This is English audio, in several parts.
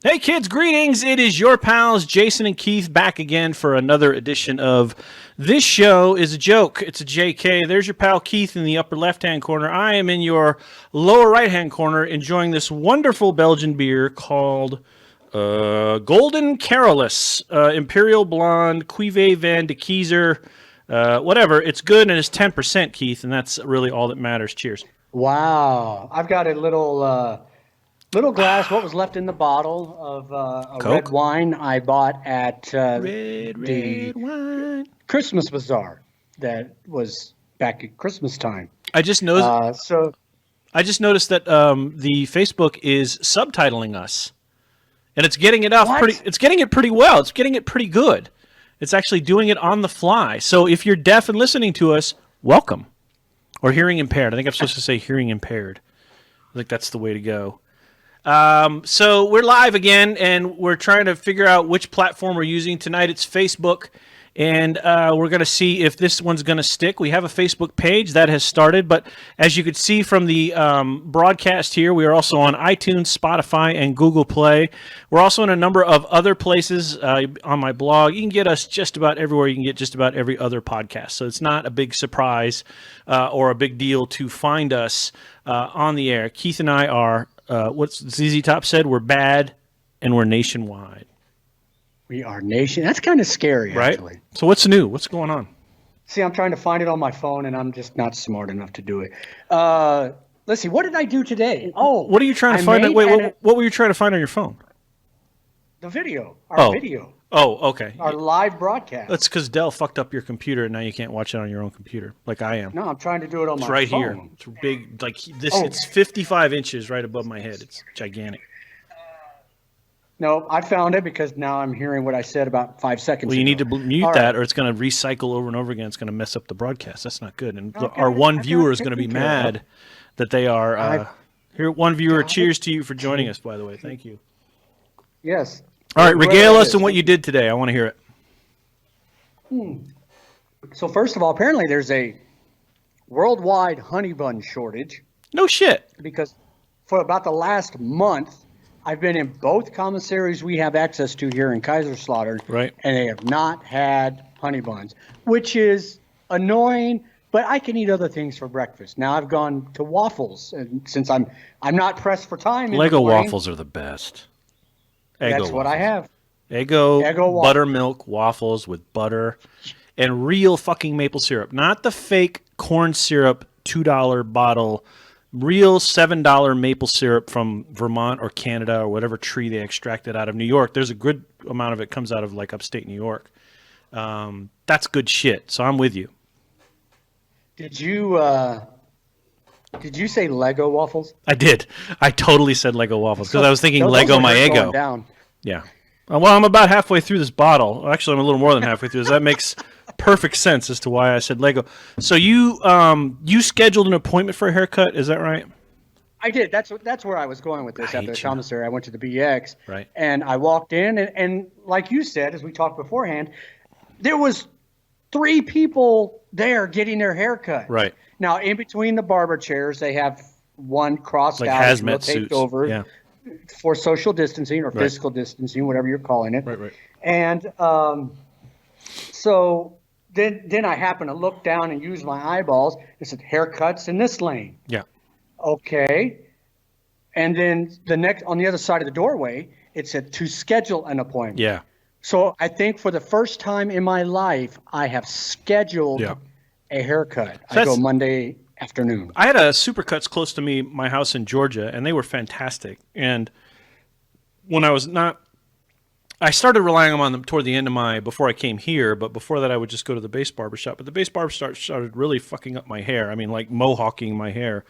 Hey kids, greetings. It is your pals Jason and Keith back again for another edition of This Show is a Joke. It's a JK. There's your pal Keith in the upper left-hand corner. I am in your lower right-hand corner enjoying this wonderful Belgian beer called Golden Carolus Imperial Blonde Cuvée Van de Keyser. Whatever. It's good and it's 10%, Keith, and that's really all that matters. Cheers. Wow. I've got a little glass, what was left in the bottle of a Coke? red wine I bought at the Red wine. Christmas bazaar that was back at Christmas time. I just noticed. I just noticed that the Facebook is subtitling us, and it's getting it off pretty. It's getting it pretty well. It's getting it pretty good. It's actually doing it on the fly. So if you're deaf and listening to us, welcome. Or hearing impaired. I think I'm supposed to say hearing impaired. I think that's the way to go. So we're live again, and we're trying to figure out which platform we're using tonight. It's Facebook, and we're going to see if this one's going to stick. We have a Facebook page that has started, but as you could see from the broadcast here, we are also on iTunes, Spotify, and Google Play. We're also in a number of other places on my blog. You can get us just about everywhere. You can get just about every other podcast, so it's not a big surprise or a big deal to find us on the air. Keith and I are... what's ZZ Top said? We're bad, and we're nationwide. We are nation. That's kind of scary, right? Actually. So what's new? What's going on? See, I'm trying to find it on my phone, and I'm just not smart enough to do it. Let's see. What did I do today? Oh, what are you trying to find? Wait, what were you trying to find on your phone? The video. Our video. Oh, okay. Our live broadcast. That's because Dell fucked up your computer, and now you can't watch it on your own computer, like I am. No, I'm trying to do it on my phone. It's right here. It's big, like this. Oh. It's 55 inches right above my head. It's gigantic. No, I found it because now I'm hearing what I said about 5 seconds ago. Well, you need to mute that, or it's going to recycle over and over again. It's going to mess up the broadcast. That's not good. And our one viewer is going to be mad that they are here. One viewer, cheers to you for joining us, by the way. Thank you. Yes. All right, regale us on what you did today. I want to hear it. So first of all, apparently there's a worldwide honey bun shortage. No shit. Because for about the last month, I've been in both commissaries we have access to here in Kaiserslautern, right? And they have not had honey buns, which is annoying. But I can eat other things for breakfast. Now I've gone to waffles, and since I'm not pressed for time. Lego waffles are the best. Eggo That's waffles. What I have. Eggo buttermilk waffles with butter and real fucking maple syrup. Not the fake corn syrup $2 bottle. Real $7 maple syrup from Vermont or Canada or whatever tree they extracted out of New York. There's a good amount of it comes out of like upstate New York. That's good shit. So I'm with you. Did you say Lego waffles? I did. I totally said Lego waffles because I was thinking Lego my Eggo. Down. Yeah. Well, I'm about halfway through this bottle. Actually, I'm a little more than halfway through. So that makes perfect sense as to why I said Lego. So you scheduled an appointment for a haircut. Is that right? I did. That's where I was going with this. At the commissary, I went to the BX. Right. And I walked in, and like you said, as we talked beforehand, there was 3 people there getting their haircut. Right. Now, in between the barber chairs, they have one crossed like out, hazmat suits over for social distancing or physical distancing, whatever you're calling it. Right. And so then I happened to look down and use my eyeballs. It said haircuts in this lane. Yeah. Okay. And then on the other side of the doorway, it said to schedule an appointment. Yeah. So I think for the first time in my life, I have scheduled a haircut. So I go Monday afternoon. I had a Supercuts close to me, my house in Georgia, and they were fantastic. And when I started relying on them toward the end of before I came here, but before that I would just go to the base barbershop. But the base barbershop started really fucking up my hair. I mean, like mohawking my hair.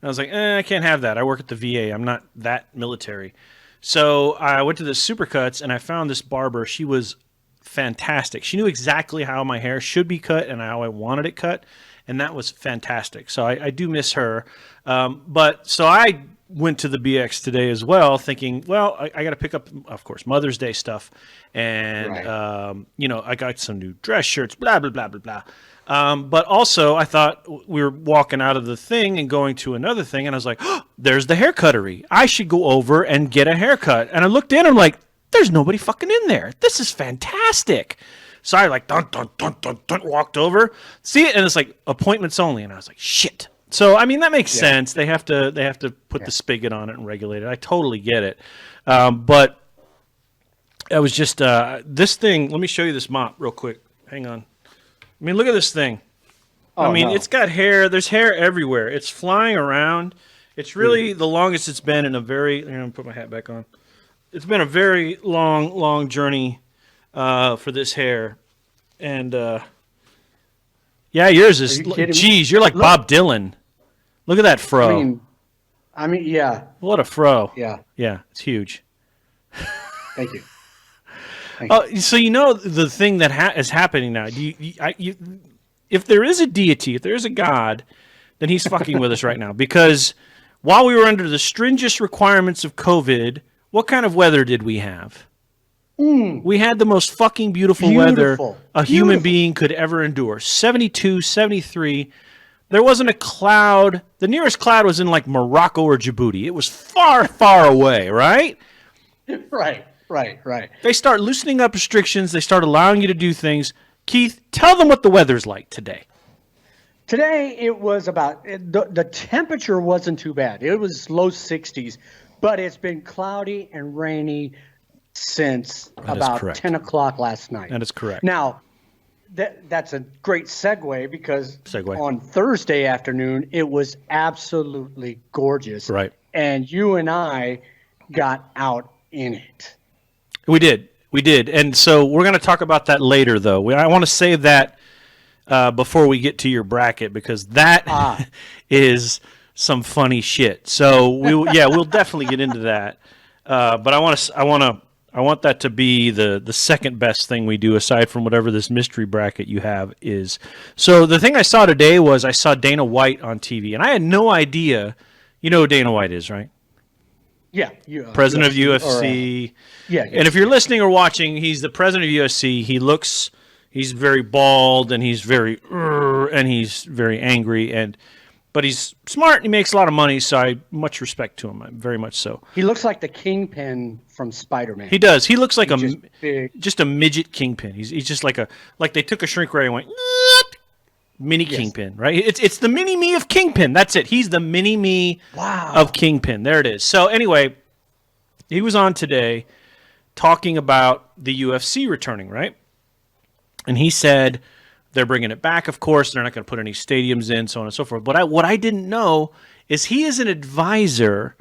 And I was like, I can't have that. I work at the VA. I'm not that military. So I went to the Supercuts, and I found this barber. She was fantastic. She knew exactly how my hair should be cut and how I wanted it cut. and that was fantastic. So I do miss her. But so I went to the BX today as well, thinking, well, I got to pick up, of course, Mother's Day stuff, and I got some new dress shirts, blah blah blah blah blah. But also, I thought we were walking out of the thing and going to another thing, and I was like, oh, there's the haircuttery. I should go over and get a haircut. And I looked in, I'm like, there's nobody fucking in there. This is fantastic. So I dun, dun, dun, dun, dun, walked over, see it, and it's like appointments only. And I was like, shit. So, I mean, that makes sense. They have to put the spigot on it and regulate it. I totally get it. But I was just, this thing, let me show you this mop real quick. Hang on. I mean, look at this thing. It's got hair. There's hair everywhere. It's flying around. It's really the longest it's been in a very, I'm going to put my hat back on. It's been a very long journey for this hair. And, yours is, geez, you're like Bob Dylan. Look at that fro. I mean, yeah. What a fro. Yeah. Yeah, it's huge. Thank you. So the thing that is happening now. If there is a deity, if there is a God, then he's fucking with us right now. Because while we were under the stringent requirements of COVID, what kind of weather did we have? We had the most fucking beautiful weather a human being could ever endure. 72, 73. There wasn't a cloud. The nearest cloud was in like Morocco or Djibouti. It was far, far away, right? Right. They start loosening up restrictions. They start allowing you to do things. Keith, tell them what the weather's like today. Today, it was the temperature wasn't too bad. It was low 60s, but it's been cloudy and rainy since about 10 o'clock last night. That is correct. Now, that's a great segue because on Thursday afternoon, it was absolutely gorgeous. Right. And you and I got out in it. We did. And so we're going to talk about that later, though. I want to save that before we get to your bracket because that is some funny shit. So we'll definitely get into that. But I want that to be the second best thing we do aside from whatever this mystery bracket you have is. So the thing I saw today was I saw Dana White on TV, and I had no idea. You know who Dana White is, right? Yeah. President of UFC. And if you're listening or watching, he's the president of UFC. He's very bald and he's very angry but he's smart and he makes a lot of money, so I much respect to him, very much so. He looks like the Kingpin from Spider-Man. He does. He looks like just a midget Kingpin. He's just like they took a shrink ray and went mini Kingpin, right? It's the mini me of Kingpin. That's it. He's the mini me of Kingpin. There it is. So anyway, he was on today talking about the UFC returning, right? And he said they're bringing it back, of course. They're not going to put any stadiums in, so on and so forth. But what I didn't know is he is an advisor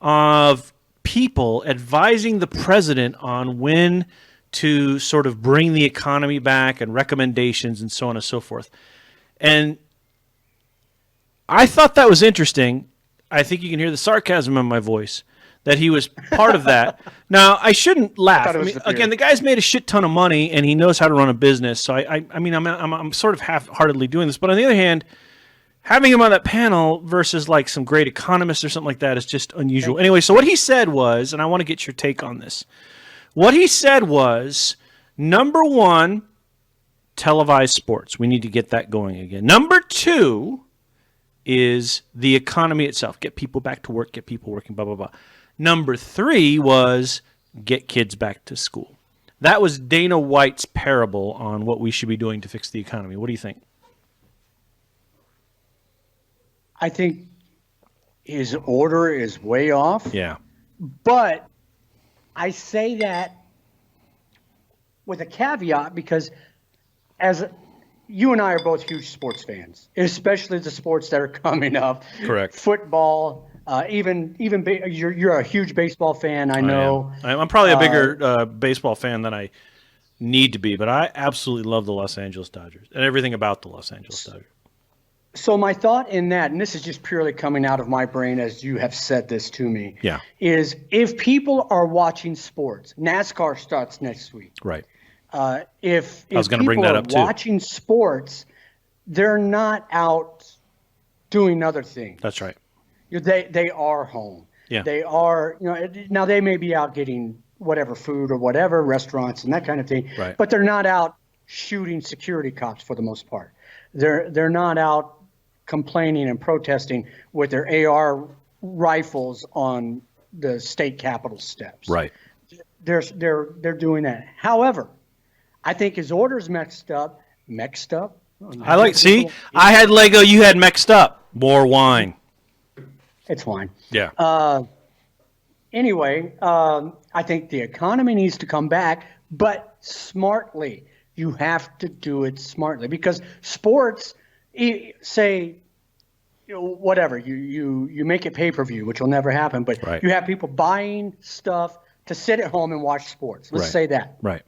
of people advising the president on when to sort of bring the economy back and recommendations and so on and so forth. And I thought that was interesting. I think you can hear the sarcasm in my voice that he was part of that. Now, I shouldn't laugh. Again, the guy's made a shit ton of money, and he knows how to run a business. So, I'm sort of half-heartedly doing this. But on the other hand, having him on that panel versus like some great economist or something like that is just unusual. Anyway, so what he said was, and I want to get your take on this. What he said was, number one, televised sports. We need to get that going again. Number two is the economy itself. Get people back to work, get people working, blah, blah, blah. Number three was get kids back to school. That was Dana White's parable on what we should be doing to fix the economy. What do you think? I think his order is way off. Yeah. But I say that with a caveat because you and I are both huge sports fans, especially the sports that are coming up. Correct. Football, even you're a huge baseball fan. I know. I'm probably a bigger baseball fan than I need to be, but I absolutely love the Los Angeles Dodgers and everything about the Los Angeles Dodgers. So my thought in that, and this is just purely coming out of my brain as you have said this to me, is if people are watching sports, NASCAR starts next week. Right. If I was going to bring that up too. Watching sports, they're not out doing other things. That's right. They are home. Yeah. They are, now they may be out getting whatever food or whatever, restaurants and that kind of thing, Right. but they're not out shooting security cops for the most part. They're not out complaining and protesting with their AR rifles on the state capitol steps. Right. They're doing that. However, I think his order's mixed up. I had Lego, you had mixed up. More wine. It's fine. Yeah. Anyway, I think the economy needs to come back, but smartly. You have to do it smartly because sports, say, whatever, you make it pay-per-view, which will never happen, but right. You have people buying stuff to sit at home and watch sports. Let's say that. Right.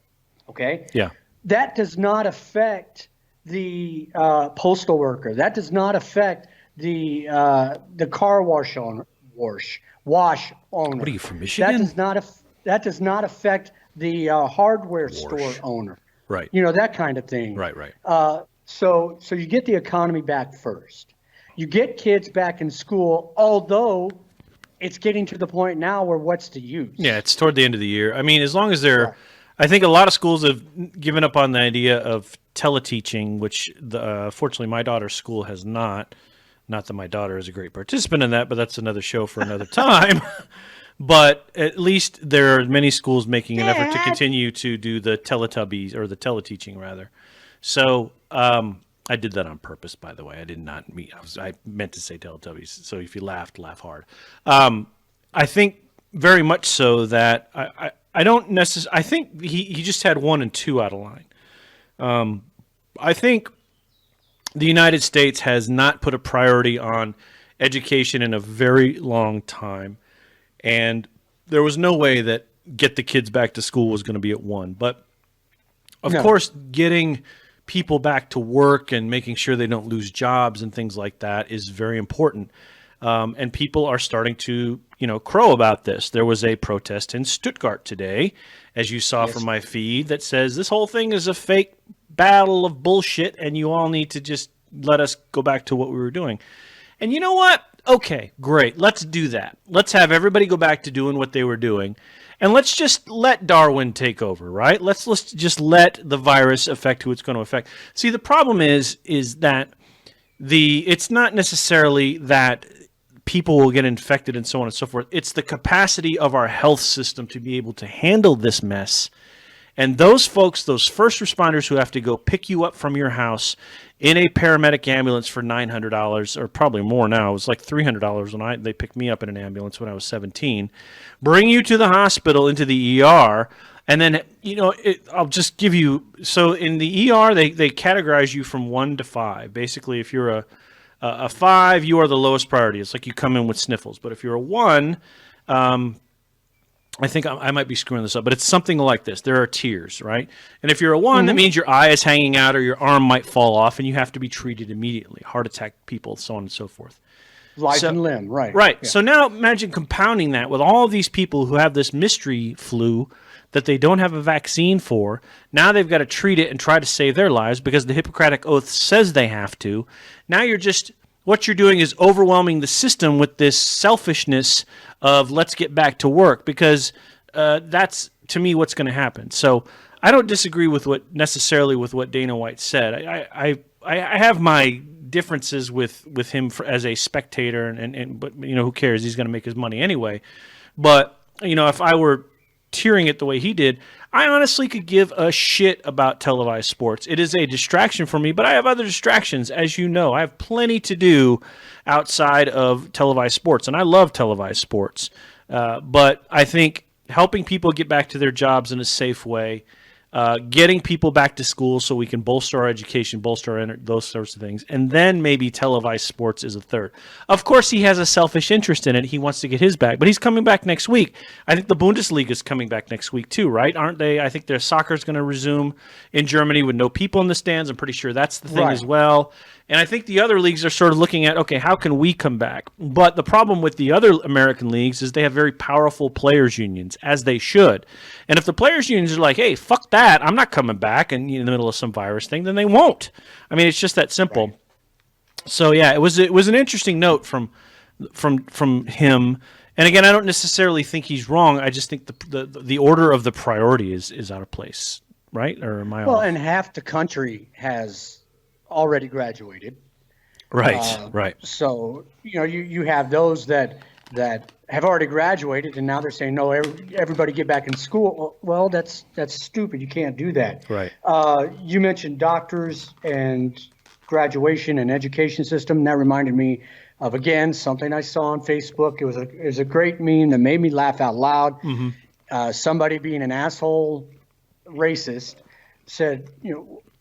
Okay? Yeah. That does not affect the postal worker. That does not affect the car wash owner. Wash owner. What are you, from Michigan? That does not affect the hardware store owner. Right. That kind of thing. Right, right. So you get the economy back first. You get kids back in school, although it's getting to the point now where what's the use? Yeah, it's toward the end of the year. I mean, as long as they're Right. I think a lot of schools have given up on the idea of teleteaching, which fortunately my daughter's school has not. Not that my daughter is a great participant in that, but that's another show for another time. But at least there are many schools making an effort to continue to do the Teletubbies, or the teleteaching rather. So I did that on purpose, by the way. I did not mean. I meant to say Teletubbies. So if you laughed, laugh hard. I think very much so that I don't necessarily. I think he just had 1 and 2 out of line. I think the United States has not put a priority on education in a very long time. And there was no way that get the kids back to school was going to be at 1. But, of course, getting people back to work and making sure they don't lose jobs and things like that is very important. And people are starting to, crow about this. There was a protest in Stuttgart today, as you saw from my feed, that says this whole thing is a fake battle of bullshit and you all need to just let us go back to what we were doing. And you know what? Okay, great. Let's do that. Let's have everybody go back to doing what they were doing. And let's just let Darwin take over, right? Let's just let the virus affect who it's going to affect. See, the problem is that it's not necessarily that people will get infected and so on and so forth. It's the capacity of our health system to be able to handle this mess. And those folks, those first responders who have to go pick you up from your house in a paramedic ambulance for $900, or probably more now. It was like $300 when they picked me up in an ambulance when I was 17. Bring you to the hospital, into the ER, and then, I'll just give you, so in the ER, they categorize you from 1 to 5. Basically, if you're a 5, you are the lowest priority. It's like you come in with sniffles. But if you're a 1, I think I might be screwing this up, but it's something like this. There are tiers, right? And if you're a 1, that means your eye is hanging out or your arm might fall off and you have to be treated immediately. Heart attack people, so on and so forth. Life and limb, right. Right. Yeah. So now imagine compounding that with all these people who have this mystery flu that they don't have a vaccine for. Now they've got to treat it and try to save their lives because the Hippocratic Oath says they have to. Now what you're doing is overwhelming the system with this selfishness of let's get back to work, because that's, to me, what's going to happen. So I don't disagree with what Dana White said. I have my differences with him as a spectator, but who cares? He's going to make his money anyway. But if I were tiering it the way he did, I honestly could give a shit about televised sports. It is a distraction for me, but I have other distractions, as you know. I have plenty to do outside of televised sports, and I love televised sports. But I think helping people get back to their jobs in a safe way, getting people back to school so we can bolster our education, those sorts of things, and then maybe televised sports is a third. Of course, he has a selfish interest in it. He wants to get his back, but he's coming back next week. I think the Bundesliga is coming back next week too, right? Aren't they? I think their soccer is going to resume in Germany with no people in the stands. I'm pretty sure that's the thing as well. And I think the other leagues are sort of looking at, okay, how can we come back? But the problem with the other American leagues is they have very powerful players' unions, as they should. And if the players' unions are like, hey, fuck that, that, I'm not coming back in the middle of some virus thing, then they won't. I mean, it's just that simple. Right. So yeah, it was an interesting note from him. And again, I don't necessarily think he's wrong. I just think the order of the priority is out of place, right? Or am I off? And half the country has already graduated. Right, right. So you have those that have already graduated, and now they're saying no, everybody get back in school. Well, that's stupid. You can't do that. Right. You mentioned doctors and graduation and education system. That reminded me of, again, something I saw on Facebook. It was a great meme that made me laugh out loud. Mm-hmm. Somebody being an asshole racist said,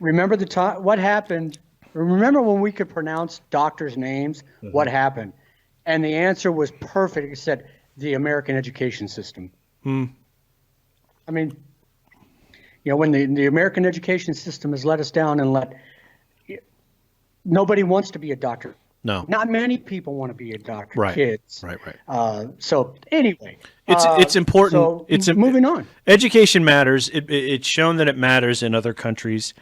remember the time, what happened? Remember when we could pronounce doctors' names? Mm-hmm. What happened? And the answer was perfect. It said, the American education system. I mean, when the American education system has let us down and nobody wants to be a doctor. No. Not many people want to be a doctor. Right. Kids. Right. So anyway, it's important. So moving on. Education matters. It's shown that it matters in other countries.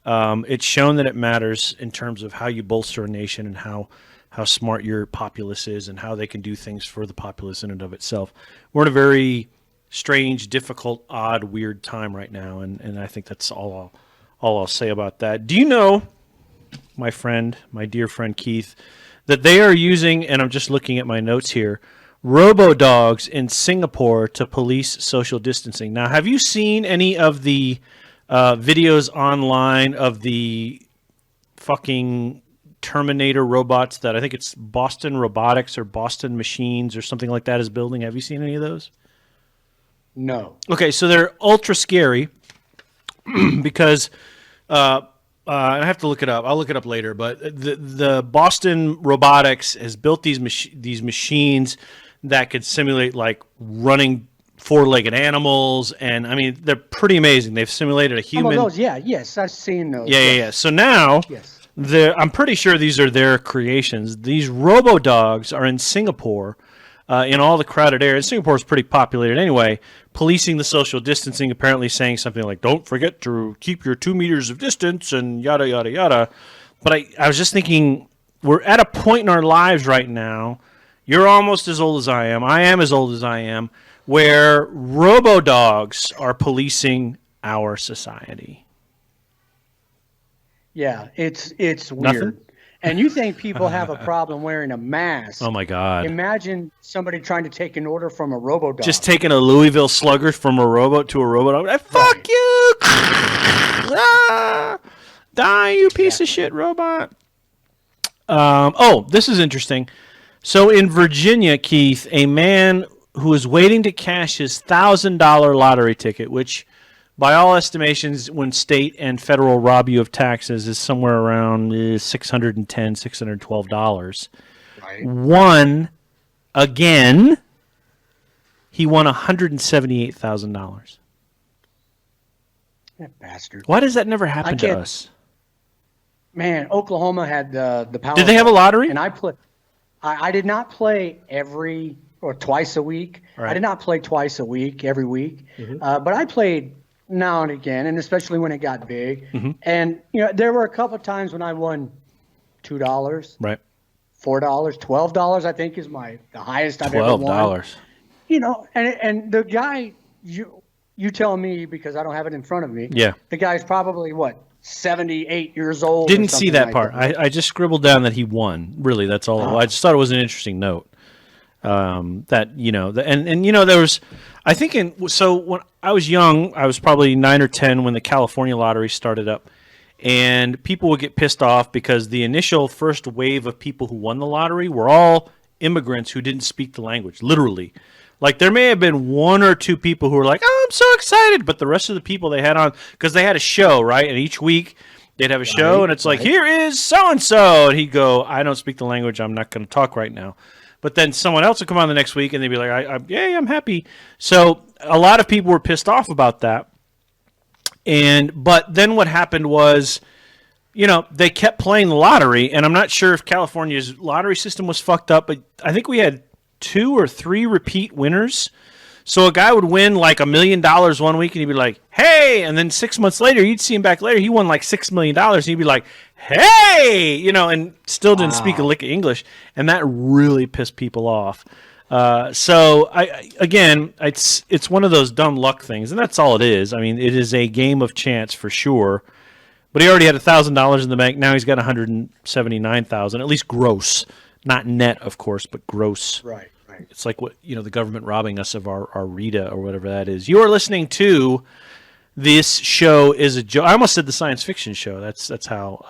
It's shown that it matters in terms of how you bolster a nation and how smart your populace is and how they can do things for the populace in and of itself. We're in a very strange, difficult, odd, weird time right now, and I think that's all I'll say about that. Do you know, my dear friend Keith, that they are using, and I'm just looking at my notes here, robo-dogs in Singapore to police social distancing? Now, have you seen any of the videos online of the fucking Terminator robots that I think it's Boston Robotics or Boston Machines or something like that is building? Have you seen any of those? No. Okay, so they're ultra scary because I have to look it up. I'll look it up later. But the Boston Robotics has built these machines that could simulate like running four-legged animals, and I mean they're pretty amazing. They've simulated a human. Oh, those, yes, I've seen those. Yeah. So now, I'm pretty sure these are their creations. These robo-dogs are in Singapore, in all the crowded areas. Singapore is pretty populated anyway. Policing the social distancing, apparently saying something like, don't forget to keep your 2 meters of distance and yada, yada, yada. But I was just thinking, we're at a point in our lives right now, you're almost as old as I am as old as I am, where robo-dogs are policing our society. Yeah, it's weird. Nothing? And you think people have a problem wearing a mask. Oh, my God. Imagine somebody trying to take an order from a robo-dog. Just taking a Louisville Slugger from a robot to a robot. Fuck you! Die, you piece of shit robot. This is interesting. So in Virginia, Keith, a man who is waiting to cash his $1,000 lottery ticket, which by all estimations, when state and federal rob you of taxes, is somewhere around $610, $612. Right. Won again. He won $178,000. That bastard. Why does that never happen to us? Man, Oklahoma had the power. Did they have a lottery? And I did not play twice a week. Right. I did not play twice a week, every week. Mm-hmm. But I played now and again, and especially when it got big. Mm-hmm. And there were a couple of times when I won $2, right, $4, $12. I think is the highest I've ever won. $12. And the guy, you tell me because I don't have it in front of me. Yeah, the guy's probably 78 years old. Didn't see that part. I just scribbled down that he won. Really, that's all. I just thought it was an interesting note. There was, I think when I was young, I was probably 9 or 10 when the California lottery started up, and people would get pissed off because the initial first wave of people who won the lottery were all immigrants who didn't speak the language, literally. Like there may have been 1 or 2 people who were like, "Oh, I'm so excited," but the rest of the people they had on, because they had a show, right? And each week they'd have a show, and it's like, "Here is so and so," and he'd go, "I don't speak the language. I'm not going to talk right now." But then someone else would come on the next week, and they'd be like, I'm happy. So a lot of people were pissed off about that. But then what happened was, they kept playing the lottery, and I'm not sure if California's lottery system was fucked up, but I think we had 2 or 3 repeat winners. So a guy would win like $1 million one week, and he'd be like, "Hey!" And then 6 months later, you'd see him back later. He won like $6 million, and he'd be like, "Hey!" And still didn't speak a lick of English, and that really pissed people off. So it's one of those dumb luck things, and that's all it is. I mean, it is a game of chance for sure. But he already had $1,000 in the bank. Now he's got $179,000, at least gross, not net, of course, but gross. Right. It's like what the government robbing us of our Rita or whatever that is. You are listening to This Show Is a Joke. I almost said the science fiction show. That's how.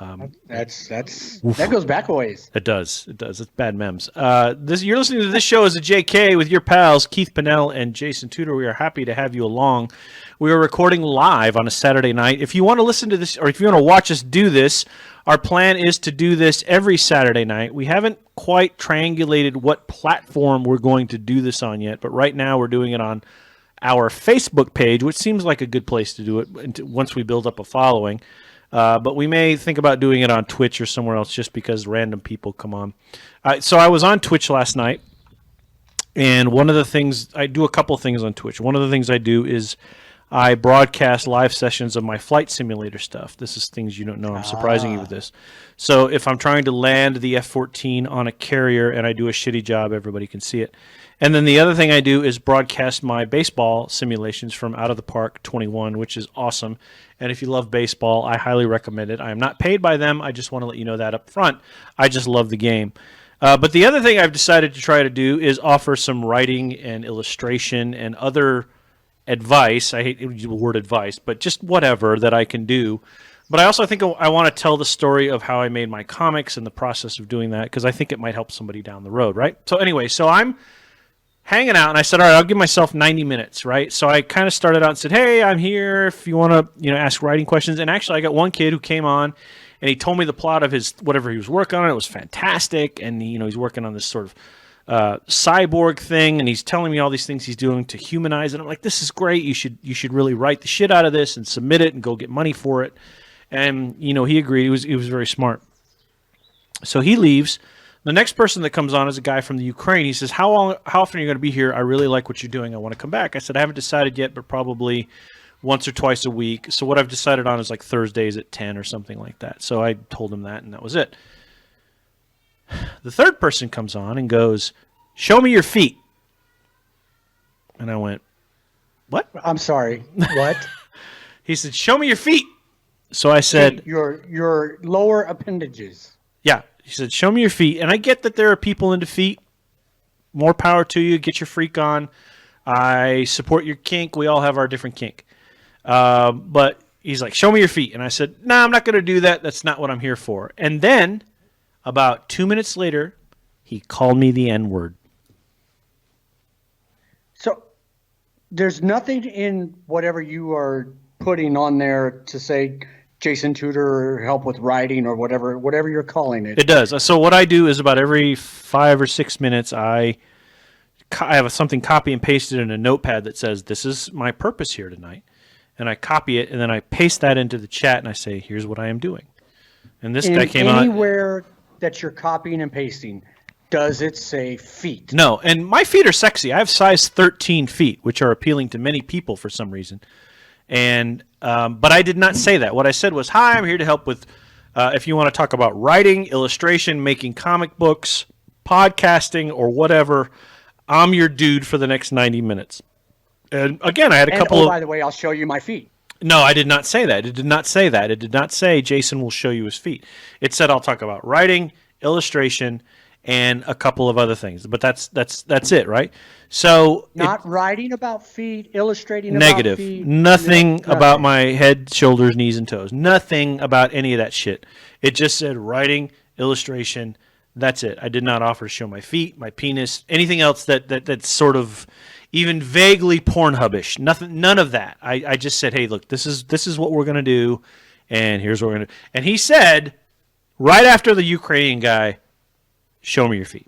That goes back a ways. It does. It's bad memes. You're listening to This Show Is a JK with your pals Keith Pinnell and Jason Tudor. We are happy to have you along. We are recording live on a Saturday night. If you want to listen to this, or if you want to watch us do this, our plan is to do this every Saturday night. We haven't quite triangulated what platform we're going to do this on yet, but right now we're doing it on our Facebook page, which seems like a good place to do it once we build up a following. But we may think about doing it on Twitch or somewhere else just because random people come on. So I was on Twitch last night, and one of the things, I do a couple things on Twitch. One of the things I do is I broadcast live sessions of my flight simulator stuff. This is things you don't know. I'm surprising you with this. So if I'm trying to land the F-14 on a carrier and I do a shitty job, everybody can see it. And then the other thing I do is broadcast my baseball simulations from Out of the Park 21, which is awesome. And if you love baseball, I highly recommend it. I am not paid by them. I just want to let you know that up front. I just love the game. But the other thing I've decided to try to do is offer some writing and illustration and other advice. I hate the word advice, but just whatever that I can do. But I also think I want to tell the story of how I made my comics and the process of doing that, because I think it might help somebody down the road, right? So anyway, so I'm hanging out, and I said, all right, I'll give myself 90 minutes, right? So I kind of started out and said, hey, I'm here if you want to, ask writing questions. And actually, I got one kid who came on, and he told me the plot of his whatever he was working on. It was fantastic, and he's working on this sort of cyborg thing, and he's telling me all these things he's doing to humanize it. I'm like, this is great. You should really write the shit out of this and submit it and go get money for it. And he agreed. He was very smart. So he leaves. The next person that comes on is a guy from the Ukraine. He says, how often are you going to be here? I really like what you're doing. I want to come back. I said, I haven't decided yet, but probably once or twice a week. So what I've decided on is like Thursdays at 10 or something like that. So I told him that, and that was it. The third person comes on and goes, show me your feet. And I went, what? I'm sorry. What? He said, show me your feet. So I said, your lower appendages. Yeah. He said, show me your feet. And I get that there are people into feet. More power to you. Get your freak on. I support your kink. We all have our different kink. But he's like, show me your feet. And I said, no, I'm not going to do that. That's not what I'm here for. And then about 2 minutes later, he called me the N-word. So there's nothing in whatever you are putting on there to say Jason Tudor or help with writing or whatever you're calling it. It does. So what I do is about every 5 or 6 minutes, I have something copy and pasted in a notepad that says, this is my purpose here tonight. And I copy it, and then I paste that into the chat, and I say, here's what I am doing. And this guy came on. Anywhere that you're copying and pasting, does it say feet? No, and my feet are sexy. I have size 13 feet, which are appealing to many people for some reason. And but I did not say that. What I said was, hi, I'm here to help with, if you want to talk about writing, illustration, making comic books, podcasting, or whatever, I'm your dude for the next 90 minutes. And again, I had a couple by the way, I'll show you my feet. No, I did not say that. It did not say that. It did not say Jason will show you his feet. It said I'll talk about writing, illustration, and a couple of other things. But that's it, right? So not writing about feet, illustrating negative. About feet. Nothing about my head, shoulders, knees, and toes. Nothing about any of that shit. It just said writing, illustration. That's it. I did not offer to show my feet, my penis, anything else that's sort of even vaguely Pornhubish. Nothing, none of that. I just said, hey, look, this is what we're gonna do, and here's what we're gonna do. And he said, right after the Ukrainian guy, show me your feet.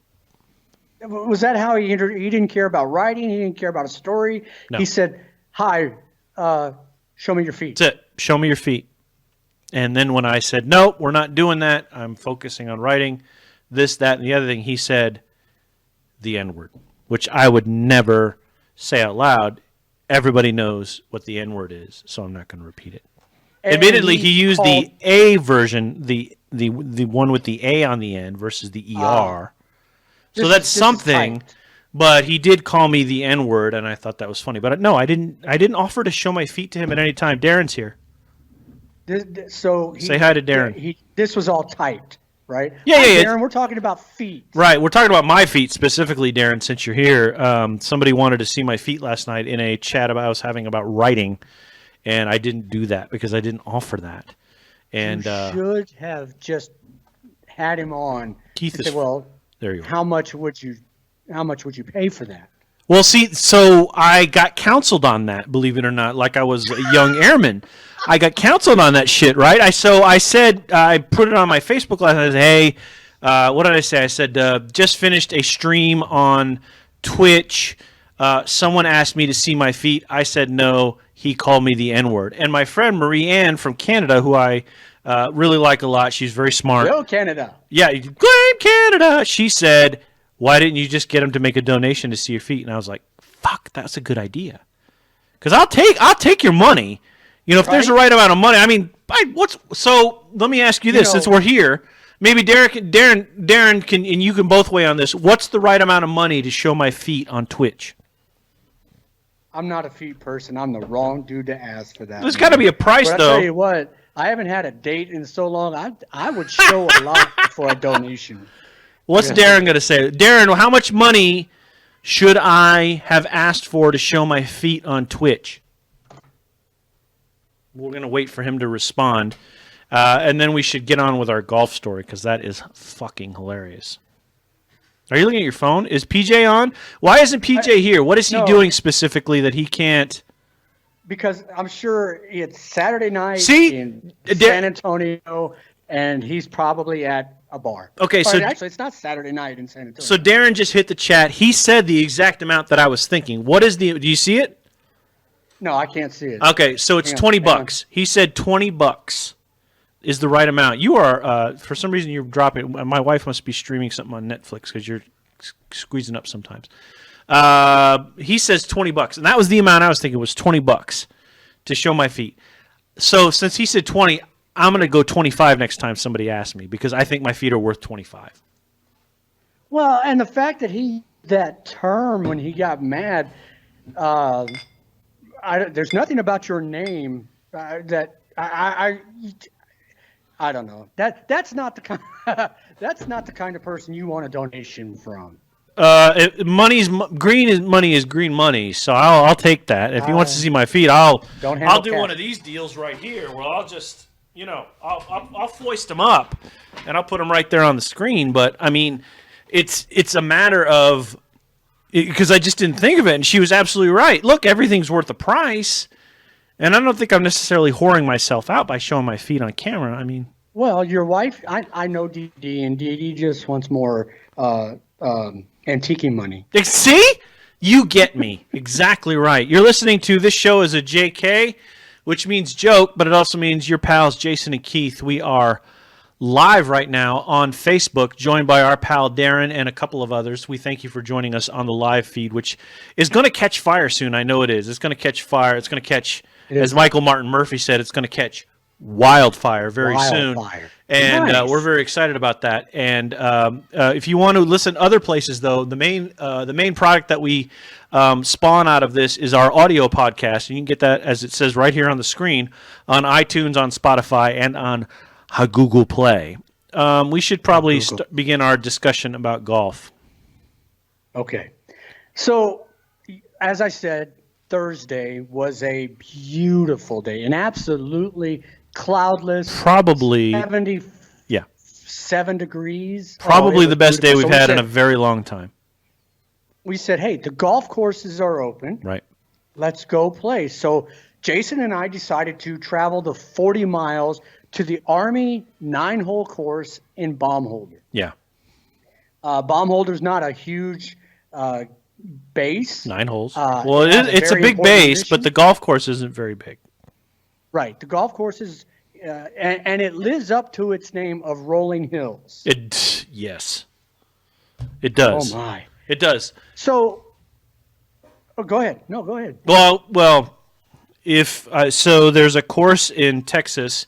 Was that how he didn't care about writing? He didn't care about a story. No. He said, hi, show me your feet. That's it. Show me your feet. And then when I said, no, we're not doing that, I'm focusing on writing, this, that, and the other thing, he said the N-word, which I would never say out loud, everybody knows what the N-word is, so I'm not going to repeat it. And Admittedly, he used the A version, the one with the A on the end versus the ER. So that's something, but he did call me the N-word, and I thought that was funny. But no, I didn't offer to show my feet to him at any time. Darren's here. Say hi to Darren. This was all typed, right? Yeah. Darren, we're talking about feet. Right, we're talking about my feet specifically, Darren, since you're here. Somebody wanted to see my feet last night in a chat I was having about writing, and I didn't do that because I didn't offer that. And you should have just had him on. Keith is well. There you go. How much would you pay for that? Well, see, so I got counseled on that, believe it or not, like I was a young airman. I got counseled on that shit, right? I said, I put it on my Facebook last night. I said, hey, what did I say? I said, just finished a stream on Twitch. Someone asked me to see my feet. I said no. He called me the N-word. And my friend Marie Ann from Canada, who I really like a lot, she's very smart. Go Canada. Yeah, claim Canada. She said, why didn't you just get him to make a donation to see your feet? And I was like, fuck, that's a good idea. Because I'll take your money. You know, if there's the right amount of money. I mean, so let me ask you this, since we're here. Maybe Darren can, and you can both weigh on this. What's the right amount of money to show my feet on Twitch? I'm not a feet person. I'm the wrong dude to ask for that. There's got to be a price, but though. I'll tell you what, I haven't had a date in so long. I would show a lot for a donation. What's Darren going to say? Darren, how much money should I have asked for to show my feet on Twitch? We're going to wait for him to respond. And then we should get on with our golf story because that is fucking hilarious. Are you looking at your phone? Is PJ on? Why isn't PJ here? What is he doing specifically that he can't? Because I'm sure it's Saturday night in San Antonio, and he's probably at a bar. Okay, so actually, it's not Saturday night in San Antonio. So Darren just hit the chat. He said the exact amount that I was thinking. What is the? Do you see it? No, I can't see it. Okay, so it's $20. He said $20 is the right amount. You are, for some reason, you're dropping. My wife must be streaming something on Netflix because you're squeezing up sometimes. He says $20, and that was the amount I was thinking was $20 to show my feet. So since he said 20, I'm going to go 25 next time somebody asks me because I think my feet are worth 25. Well, and the fact that that term when he got mad, there's nothing about your name that I don't know. That's not the kind that's not the kind of person you want a donation from. Money is green money, so I'll take that. If he wants to see my feet, I'll do one of these deals right here where I'll just I'll foist them up and I'll put them right there on the screen. But I mean, it's a matter of. Because I just didn't think of it, and she was absolutely right. Look, everything's worth a price, and I don't think I'm necessarily whoring myself out by showing my feet on camera. I mean, well, your wife, I know Dee Dee, and Dee Dee just wants more antiquing money. See? You get me. Exactly right. You're listening to this show as a JK, which means joke, but it also means your pals Jason and Keith. We are live right now on Facebook, joined by our pal Darren and a couple of others. We thank you for joining us on the live feed, which is going to catch fire soon. I know it is. It's going to catch fire. It's going to catch, as Michael Martin Murphy said, it's going to catch wildfire very soon. And nice. We're very excited about that. And if you want to listen other places, though, the main product that we spawn out of this is our audio podcast. And you can get that, as it says right here on the screen, on iTunes, on Spotify, and on Google Play. We should probably begin our discussion about golf. Okay. So, as I said, Thursday was a beautiful day, an absolutely cloudless, probably 77 degrees. Probably the best day we've had in a very long time. We said, hey, the golf courses are open. Right. Let's go play. So Jason and I decided to travel the 40 miles to the Army 9-hole course in Baumholder. Yeah. Baumholder's not a huge base. 9 holes. Well, it's a big base, but the golf course isn't very big. Right. The golf course is, and it lives up to its name of Rolling Hills. Yes. It does. Oh, my. It does. So Oh, go ahead. No, go ahead. Well, if so, there's a course in Texas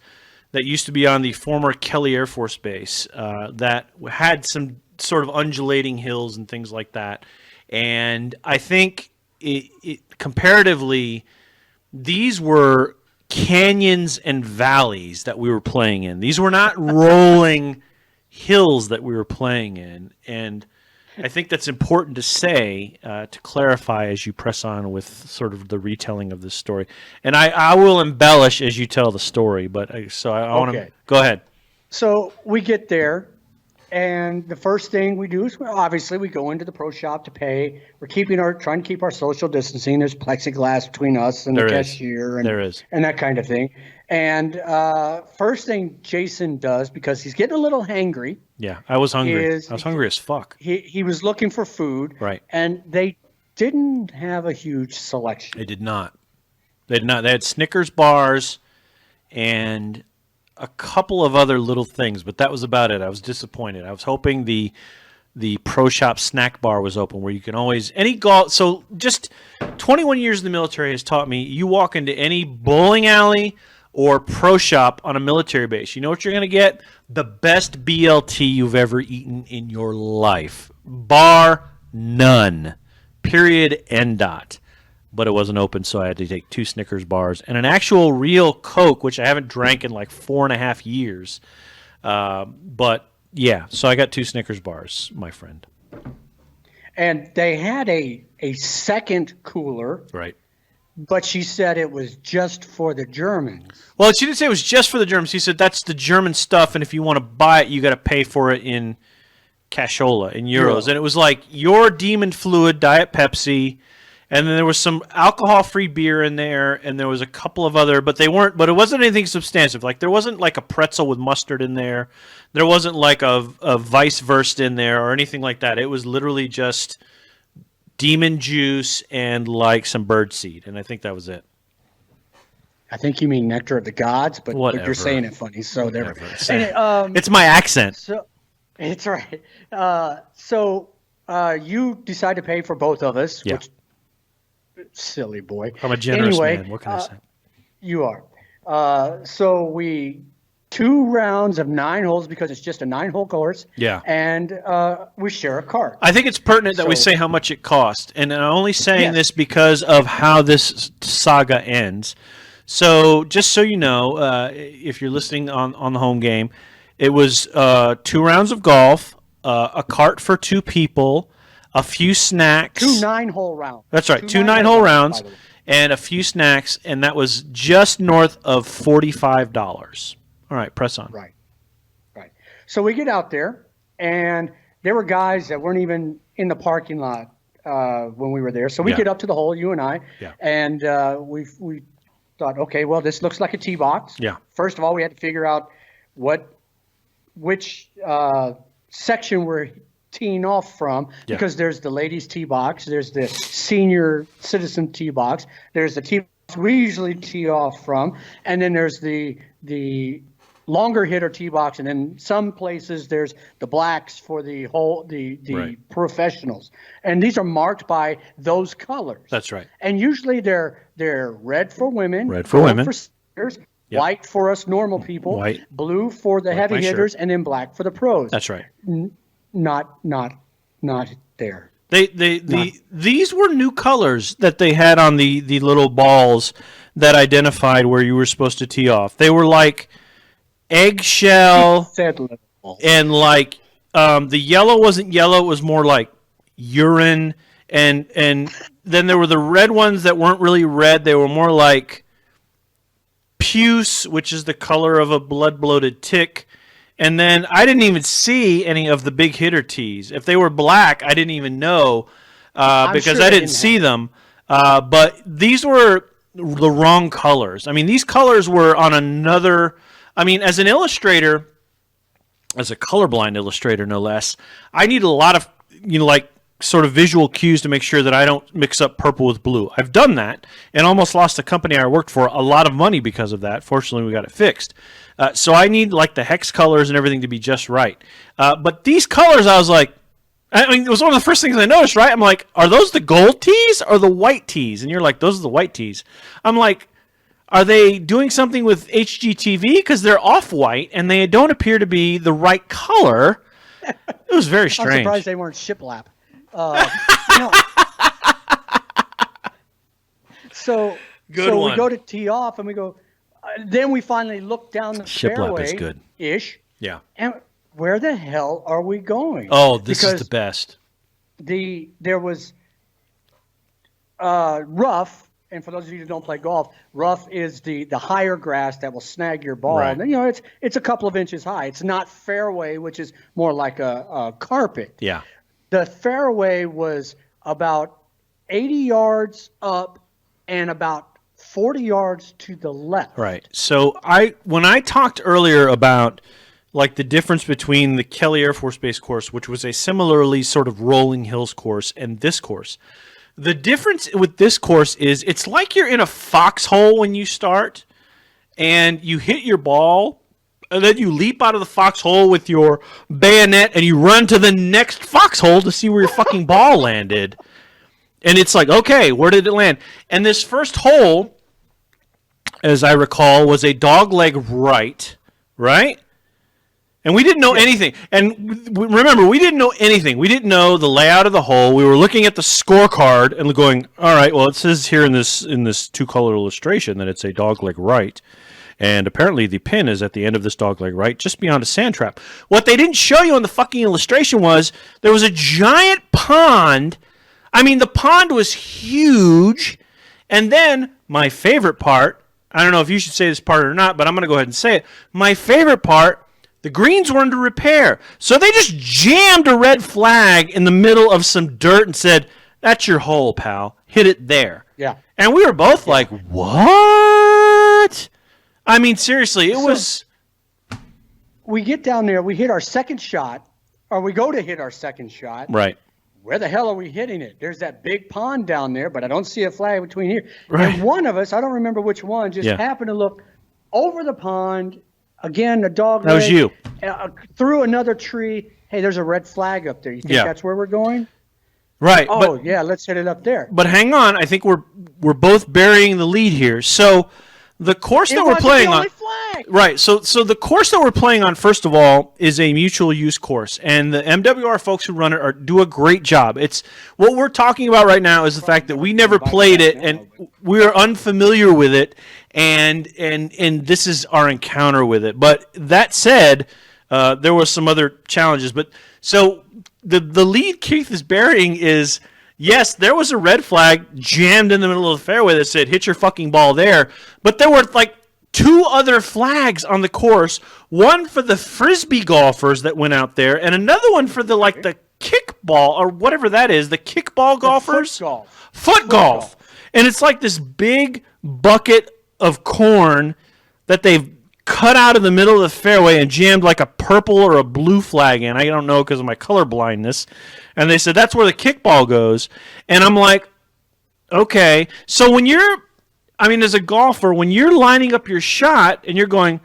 that used to be on the former Kelly Air Force Base that had some sort of undulating hills and things like that. And I think comparatively, these were canyons and valleys that we were playing in. These were not rolling hills that we were playing in. And I think that's important to say, to clarify as you press on with sort of the retelling of this story. And I will embellish as you tell the story, but I want to go ahead. So we get there, and the first thing we do is obviously we go into the pro shop to pay. We're trying to keep our social distancing. There's plexiglass between us and the cashier and that kind of thing. And first thing Jason does, because he's getting a little hangry. Yeah, I was hungry. I was hungry as fuck. He was looking for food. Right. And they didn't have a huge selection. They did not. They had Snickers bars and a couple of other little things, but that was about it. I was disappointed. I was hoping the pro shop snack bar was open where you can always so just 21 years in the military has taught me, you walk into any bowling alley or pro shop on a military base, you know what you're going to get? The best BLT you've ever eaten in your life. Bar none. Period. End dot. But it wasn't open, so I had to take 2 Snickers bars and an actual real Coke, which I haven't drank in like 4.5 years. But yeah, so I got 2 Snickers bars, my friend. And they had a second cooler. Right. But she said it was just for the Germans. Well, she didn't say it was just for the Germans. She said that's the German stuff, and if you want to buy it, you got to pay for it in cashola, in euros. And it was like your Demon Fluid, Diet Pepsi, and then there was some alcohol-free beer in there, and there was a couple of other, but it wasn't anything substantive. Like there wasn't like a pretzel with mustard in there. There wasn't like a Weisswurst in there or anything like that. It was literally just demon juice and like some birdseed, and I think that was it. I think you mean Nectar of the Gods, but you're saying it funny, so there. It's my accent. So it's right. You decide to pay for both of us, which silly boy. I'm a generous man. What can I say? You are. So we 2 rounds of 9 holes because it's just a 9-hole course. Yeah. And we share a cart. I think it's pertinent that we say how much it cost. And I'm only saying this because of how this saga ends. So just so you know, if you're listening on the home game, it was 2 rounds of golf, a cart for 2 people, a few snacks. 2 9-hole rounds. That's right. 2 9-hole rounds and a few snacks. And that was just north of $45. All right, press on. Right. So we get out there, and there were guys that weren't even in the parking lot when we were there. So we get up to the hole, you and I, and we thought, okay, well, this looks like a tee box. Yeah. First of all, we had to figure out which section we're teeing off from, because there's the ladies' tee box, there's the senior citizen tee box, there's the tee box we usually tee off from, and then there's the longer hitter tee box, and then some places there's the blacks for the professionals, and these are marked by those colors. That's right. And usually they're red for women, for seniors, white for us normal people, blue for the heavy hitters, and then black for the pros. That's right. Not there. These were new colors that they had on the little balls that identified where you were supposed to tee off. They were like eggshell, and like the yellow wasn't yellow; it was more like urine. And then there were the red ones that weren't really red; they were more like puce, which is the color of a blood-bloated tick. And then I didn't even see any of the big hitter tees. If they were black, I didn't even know because I didn't see them. But these were the wrong colors. I mean, these colors were on another. I mean, as an illustrator, as a colorblind illustrator, no less, I need a lot of, like sort of visual cues to make sure that I don't mix up purple with blue. I've done that and almost lost the company I worked for a lot of money because of that. Fortunately, we got it fixed. So I need like the hex colors and everything to be just right. But these colors, I was like, I mean, it was one of the first things I noticed, right? I'm like, are those the gold tees or the white tees? And you're like, those are the white tees. I'm like, are they doing something with HGTV? Because they're off-white, and they don't appear to be the right color. It was very strange. I'm surprised they weren't shiplap. You know, so we go to tee off, and we go. Then we finally look down the fairway. Is good. Ish. Yeah. And where the hell are we going? Oh, this is the best. There was rough, and for those of you who don't play golf, rough is the higher grass that will snag your ball. Right. And, you know, it's a couple of inches high. It's not fairway, which is more like a carpet. Yeah. The fairway was about 80 yards up and about 40 yards to the left. Right. So when I talked earlier about like the difference between the Kelly Air Force Base course, which was a similarly sort of rolling hills course, and this course, the difference with this course is it's like you're in a foxhole when you start and you hit your ball and then you leap out of the foxhole with your bayonet and you run to the next foxhole to see where your fucking ball landed. And it's like, okay, where did it land? And this first hole, as I recall, was a dogleg right? And we didn't know anything. And remember, we didn't know anything. We didn't know the layout of the hole. We were looking at the scorecard and going, all right, well, it says here in this two-color illustration that it's a dogleg right. And apparently the pin is at the end of this dogleg right, just beyond a sand trap. What they didn't show you in the fucking illustration was there was a giant pond. I mean, the pond was huge. And then my favorite part, I don't know if you should say this part or not, but I'm going to go ahead and say it. My favorite part, the greens were under repair. So they just jammed a red flag in the middle of some dirt and said, that's your hole, pal. Hit it there. Yeah. And we were both like, what? I mean, seriously, it was... We get down there, we hit our second shot, or we go to hit our second shot. Right. Where the hell are we hitting it? There's that big pond down there, but I don't see a flag between here. Right. And one of us, I don't remember which one, just happened to look over the pond. Again, the dog. That was you. Through another tree. Hey, there's a red flag up there. You think that's where we're going? Right. Oh, yeah, let's hit it up there. But hang on. I think we're both burying the lead here. So the course that we're playing on. Right. So the course that we're playing on, first of all, is a mutual use course, and the MWR folks who run it do a great job. It's what we're talking about right now is the fact that we never played it and we're unfamiliar with it, and this is our encounter with it. But that said, there were some other challenges. But so the lead Keith is burying is. Yes, there was a red flag jammed in the middle of the fairway that said, hit your fucking ball there. But there were like two other flags on the course, one for the Frisbee golfers that went out there, and another one for the kickball or whatever that is, the kickball golfers. Foot golf. And it's like this big bucket of corn that they've cut out of the middle of the fairway and jammed like a purple or a blue flag in. I don't know because of my color blindness. And they said, that's where the kickball goes. And I'm like, okay. So as a golfer, when you're lining up your shot and you're going,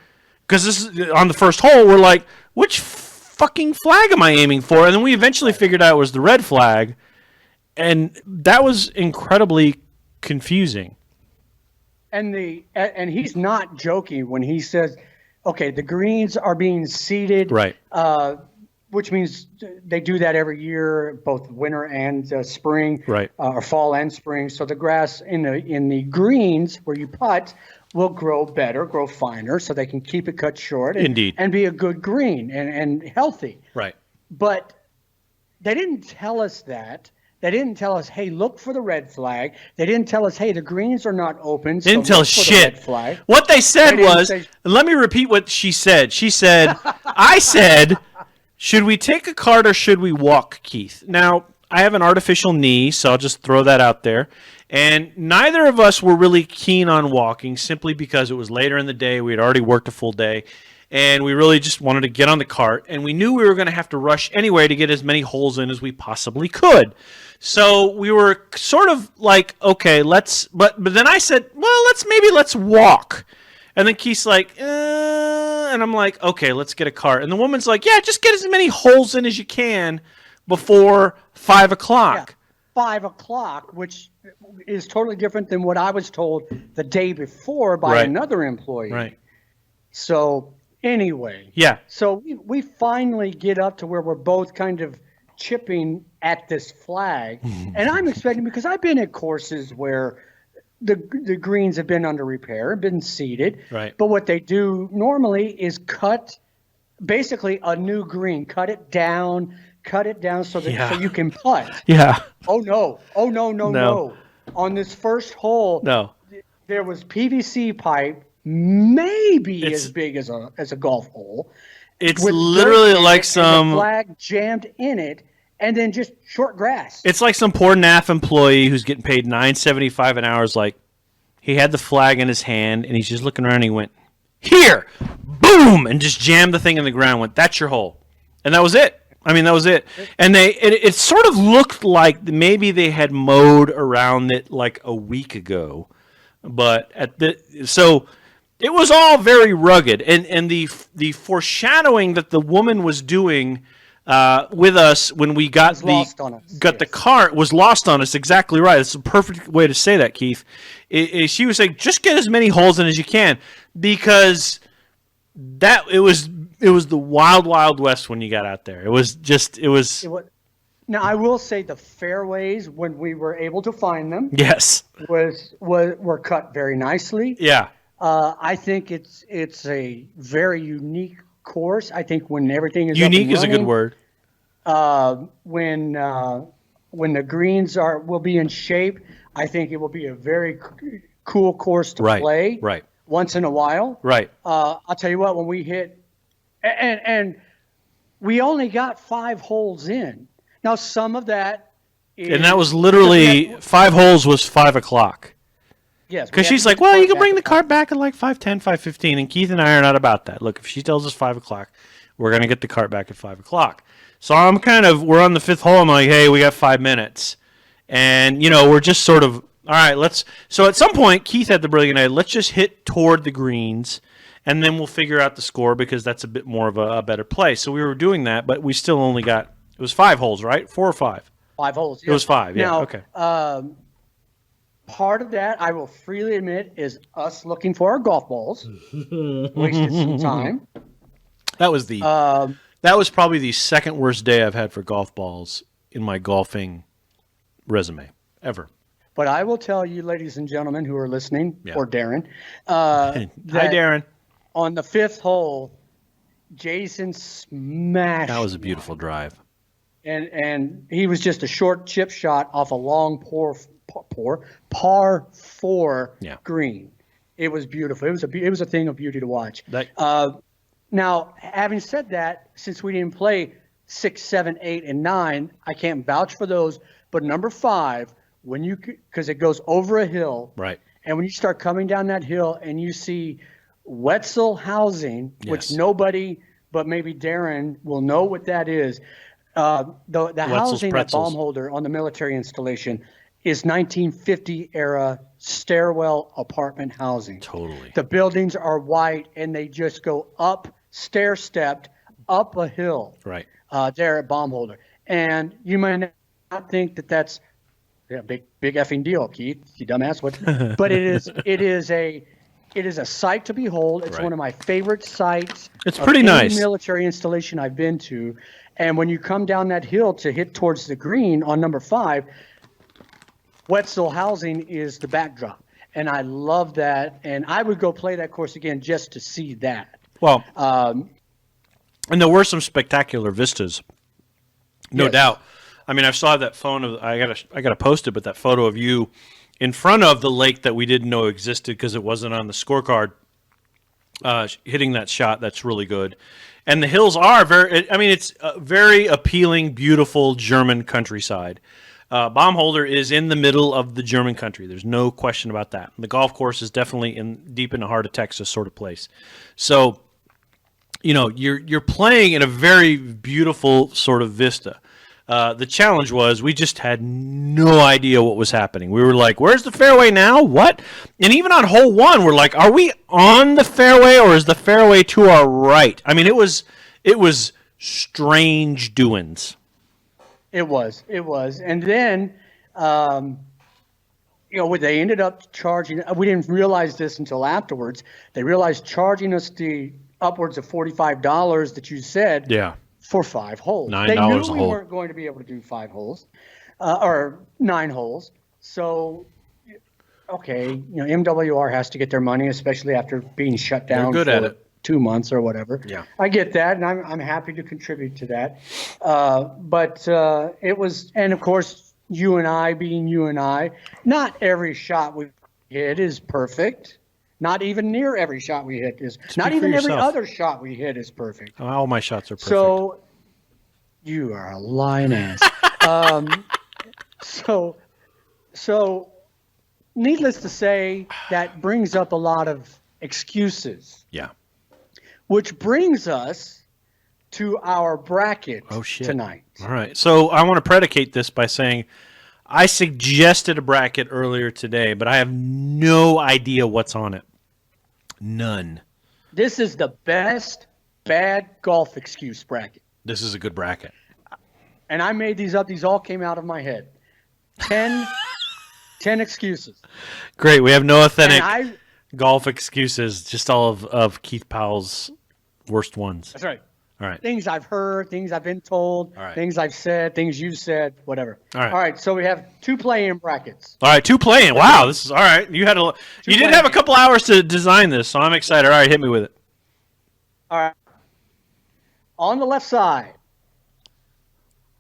because this is on the first hole, we're like, which fucking flag am I aiming for? And then we eventually figured out it was the red flag. And that was incredibly confusing. And he's not joking when he says, okay, the greens are being seeded. Right. Which means they do that every year, both winter and spring, right, or fall and spring. So the grass in the greens where you putt will grow better, grow finer, so they can keep it cut short, and be a good green and healthy. Right. But they didn't tell us that. They didn't tell us, hey, look for the red flag. They didn't tell us, hey, the greens are not open. They didn't tell us shit. What they said was, let me repeat what she said. She said, I said, should we take a cart or should we walk, Keith? Now, I have an artificial knee, so I'll just throw that out there. And neither of us were really keen on walking simply because it was later in the day. We had already worked a full day. And we really just wanted to get on the cart. And we knew we were going to have to rush anyway to get as many holes in as we possibly could. So we were sort of like, okay, but then I said, well, let's walk. And then Keith's like, and I'm like, okay, let's get a cart. And the woman's like, yeah, just get as many holes in as you can. before 5 o'clock. Yeah, 5 o'clock, which is totally different than what I was told the day before by another employee. Right. So anyway, so we finally get up to where we're both kind of chipping at this flag, and I'm expecting, because I've been at courses where the greens have been under repair, been seeded, right. But what they do normally is cut basically a new green, cut it down so that so you can putt. Yeah. Oh no! On this first hole, there was PVC pipe, maybe as big as a golf hole. It's literally like some flag jammed in it, and then just short grass. It's like some poor NAF employee who's getting paid $9.75 an hour. Is like, he had the flag in his hand, and he's just looking around, and he went, "Here, boom," and just jammed the thing in the ground. Went, "That's your hole," and that was it. I mean, that was it. And it sort of looked like maybe they had mowed around it like a week ago, but so it was all very rugged. And the foreshadowing that the woman was doing with us when we got the cart was lost on us. Exactly right. It's a perfect way to say that, Keith. She was saying, just get as many holes in as you can, because it was the wild, wild west when you got out there. It was. Now, I will say the fairways, when we were able to find them, were cut very nicely. Yeah. I think it's a very unique course. I think when everything is unique up and is running, a good word. When the greens will be in shape, I think it will be a very cool course to play. Right. Once in a while. Right. I'll tell you what, when we hit, and we only got 5 holes in. Now, some of that is, and that was literally 5 holes was 5 o'clock. Yes. Because she's like, well, you can bring the cart back at like 5:10, 5:15, and Keith and I are not about that. Look, if she tells us 5 o'clock, we're going to get the cart back at 5 o'clock. So we're on the 5th hole. I'm like, hey, we got 5 minutes. And, we're just sort of, all right, so at some point, Keith had the brilliant idea, let's just hit toward the greens, and then we'll figure out the score, because that's a bit more of a better play. So we were doing that, but we still only got, it was 5 holes, right? 4 or 5? 5 holes. It was 5, yeah, now, okay. Part of that, I will freely admit, is us looking for our golf balls. Wasted some time. That was probably the second worst day I've had for golf balls in my golfing resume ever. But I will tell you, ladies and gentlemen who are listening, or Darren. Hi, Darren. On the 5th hole, Jason smashed. That was a beautiful drive. And he was just a short chip shot off a long par 4 green. It was beautiful. It was a thing of beauty to watch. Now, having said that, since we didn't play 6, 7, 8, and 9, I can't vouch for those. But number 5, because it goes over a hill, right? And when you start coming down that hill and you see Wetzel Housing, which nobody but maybe Darren will know what that is. The housing at Baumholder on the military installation is 1950 era stairwell apartment housing. Totally. The buildings are white and they just go up, stair-stepped up a hill. Right. There at Baumholder. And you might not think that that's big effing deal, Keith, you dumbass. But it is a sight to behold. It's one of my favorite sites. It's pretty nice. Military installation I've been to. And when you come down that hill to hit towards the green on number 5, Wetzel Housing is the backdrop. And I love that. And I would go play that course again just to see that. Well, and there were some spectacular vistas, no doubt. I mean, I saw that phone of I gotta post it, but that photo of you in front of the lake that we didn't know existed because it wasn't on the scorecard, hitting that shot, that's really good. And the hills are it's a very appealing, beautiful German countryside. Baumholder is in the middle of the German country. There's no question about that. The golf course is definitely deep in the heart of Texas sort of place. So, you're playing in a very beautiful sort of vista. The challenge was we just had no idea what was happening. We were like, where's the fairway now? What? And even on hole 1, we're like, are we on the fairway or is the fairway to our right? I mean, it was strange doings. It was. And then, they ended up charging. We didn't realize this until afterwards. They realized charging us the upwards of $45 that you said. Yeah. For 5 holes. $9 They knew a we hole. weren't going to be able to do 5 holes, or 9 holes. So, okay, MWR has to get their money, especially after being shut down They're good for at it. 2 months or whatever. Yeah. I get that, and I'm happy to contribute to that. But it was, and of course, you and I being you and I, not every shot we hit is perfect. Not even near every shot we hit is. Not even every other shot we hit is perfect. All my shots are perfect. So, you are a lying ass. So, needless to say, that brings up a lot of excuses. Yeah. Which brings us to our bracket tonight. All right. So I want to predicate this by saying I suggested a bracket earlier today, but I have no idea what's on it. None. This is the best bad golf excuse bracket. This is a good bracket. And I made these up. These all came out of my head. 10 excuses. Great. We have no authentic golf excuses, just all of Keith Powell's worst ones. That's right. All right. Things I've heard, things I've been told, things I've said, things you've said, whatever. All right. So we have 2 play-in brackets. All right, 2 play-in. Wow, this is all right. You did have a couple hours to design this, so I'm excited. All right, hit me with it. All right. On the left side,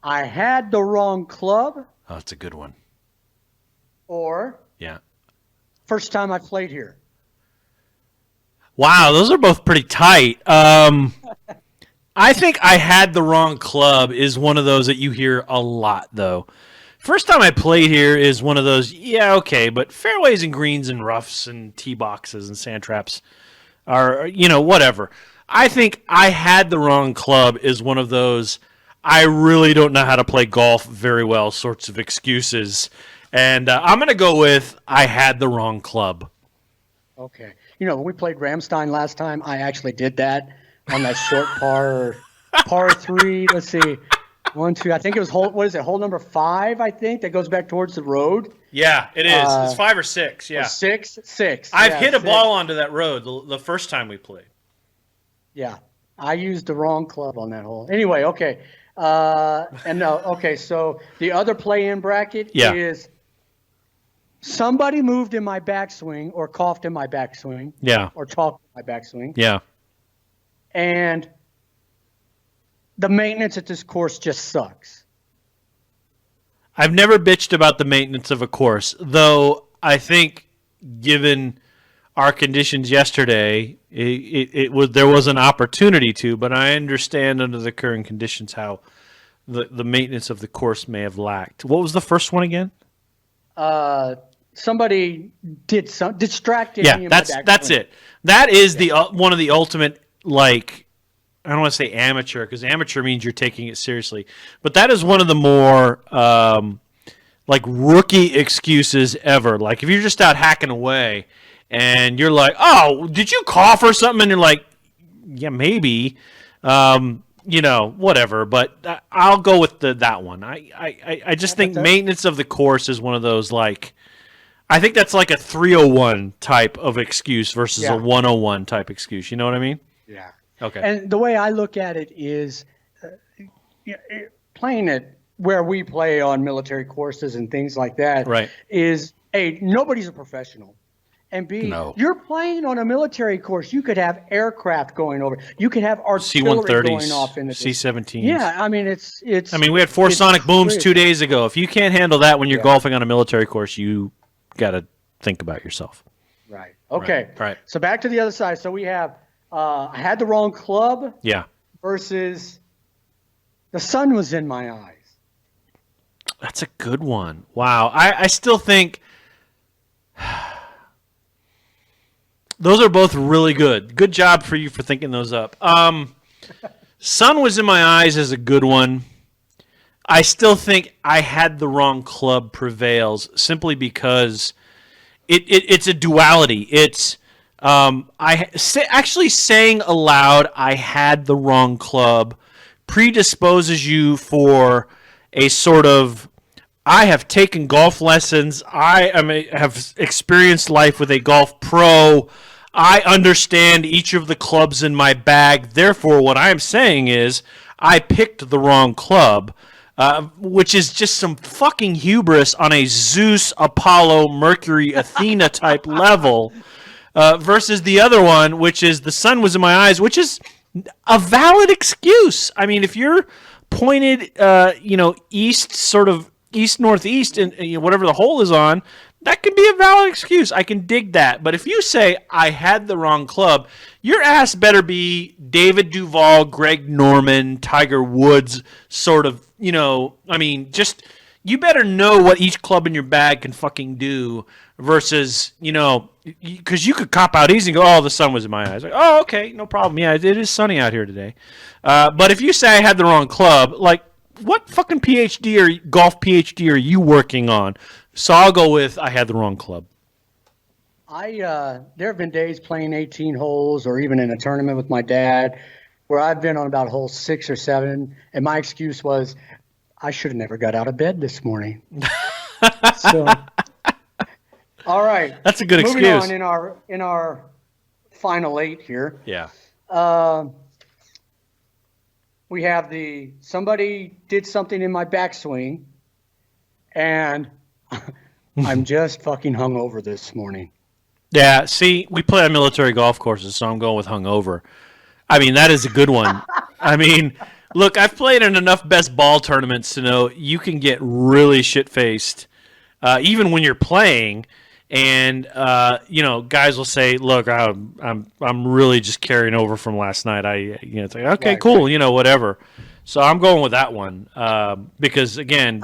I had the wrong club. Oh, that's a good one. Or yeah, first time I played here. Wow, those are both pretty tight. I think I had the wrong club is one of those that you hear a lot, though. First time I played here is one of those, yeah, okay, but fairways and greens and roughs and tee boxes and sand traps are, whatever. I think I had the wrong club is one of those, I really don't know how to play golf very well sorts of excuses. And I'm going to go with I had the wrong club. Okay. When we played Ramstein last time, I actually did that on that short par 3. Let's see. 1, 2. I think it was hole number 5, I think, that goes back towards the road. Yeah, it is. It's 5 or 6, yeah. 6. I've hit a ball onto that road the first time we played. Yeah. I used the wrong club on that hole. Anyway, okay. So the other play-in bracket is somebody moved in my backswing or coughed in my backswing. Yeah. Or talked in my backswing. Yeah. And the maintenance at this course just sucks. I've never bitched about the maintenance of a course, though I think given our conditions yesterday, there was an opportunity to, but I understand under the current conditions how the maintenance of the course may have lacked. What was the first one again? Somebody did some distracted. Yeah, that's it. That is the one of the ultimate, like, I don't want to say amateur because amateur means you're taking it seriously, but that is one of the more like rookie excuses ever. Like if you're just out hacking away and you're like, "Oh, did you cough or something?" and you're like, "Yeah, maybe." Whatever. But I'll go with that one. I just think maintenance of the course is one of those, like, I think that's like a 301 type of excuse versus a 101 type excuse. You know what I mean? Yeah. Okay. And the way I look at it is playing it where we play on military courses and things like that is, A, nobody's a professional. And B, you're playing on a military course. You could have aircraft going over. You could have artillery going off in the C-17s. Yeah, I mean, it's. I mean, we had 4 sonic booms 2 days ago. If you can't handle that when you're golfing on a military course, you got to think about yourself. Right. Okay. Right. So back to the other side. So we have I had the wrong club. Yeah. Versus the sun was in my eyes. That's a good one. Wow. I still think those are both really good. Good job for you for thinking those up. Sun was in my eyes is a good one. I still think I had the wrong club prevails simply because it's a duality. It's actually saying aloud I had the wrong club predisposes you for a sort of, I have taken golf lessons. Have experienced life with a golf pro. I understand each of the clubs in my bag. Therefore, what I'm saying is I picked the wrong club, which is just some fucking hubris on a Zeus, Apollo, Mercury, Athena type level, versus the other one, which is the sun was in my eyes, which is a valid excuse. I mean, if you're pointed, east, sort of east northeast, and whatever the hole is on, that can be a valid excuse. I can dig that. But if you say I had the wrong club, your ass better be David Duval, Greg Norman, Tiger Woods, sort of. Just you better know what each club in your bag can fucking do. Versus, because you could cop out easy and go, oh, the sun was in my eyes. Like, oh, okay, no problem. Yeah, it is sunny out here today. But if you say I had the wrong club, like, what fucking golf PhD are you working on? So I'll go with I had the wrong club. There have been days playing 18 holes or even in a tournament with my dad where I've been on about hole 6 or 7, and my excuse was I should have never got out of bed this morning. So, all right, that's a good excuse. Moving on in our final 8 here. Yeah. We have somebody did something in my backswing, and I'm just fucking hungover this morning. Yeah, see, we play on military golf courses, so I'm going with hungover. I mean, that is a good one. I mean, look, I've played in enough best ball tournaments to know you can get really shit-faced, even when you're playing. And guys will say, "Look, I'm really just carrying over from last night." It's like, okay, cool, whatever. So I'm going with that one because again,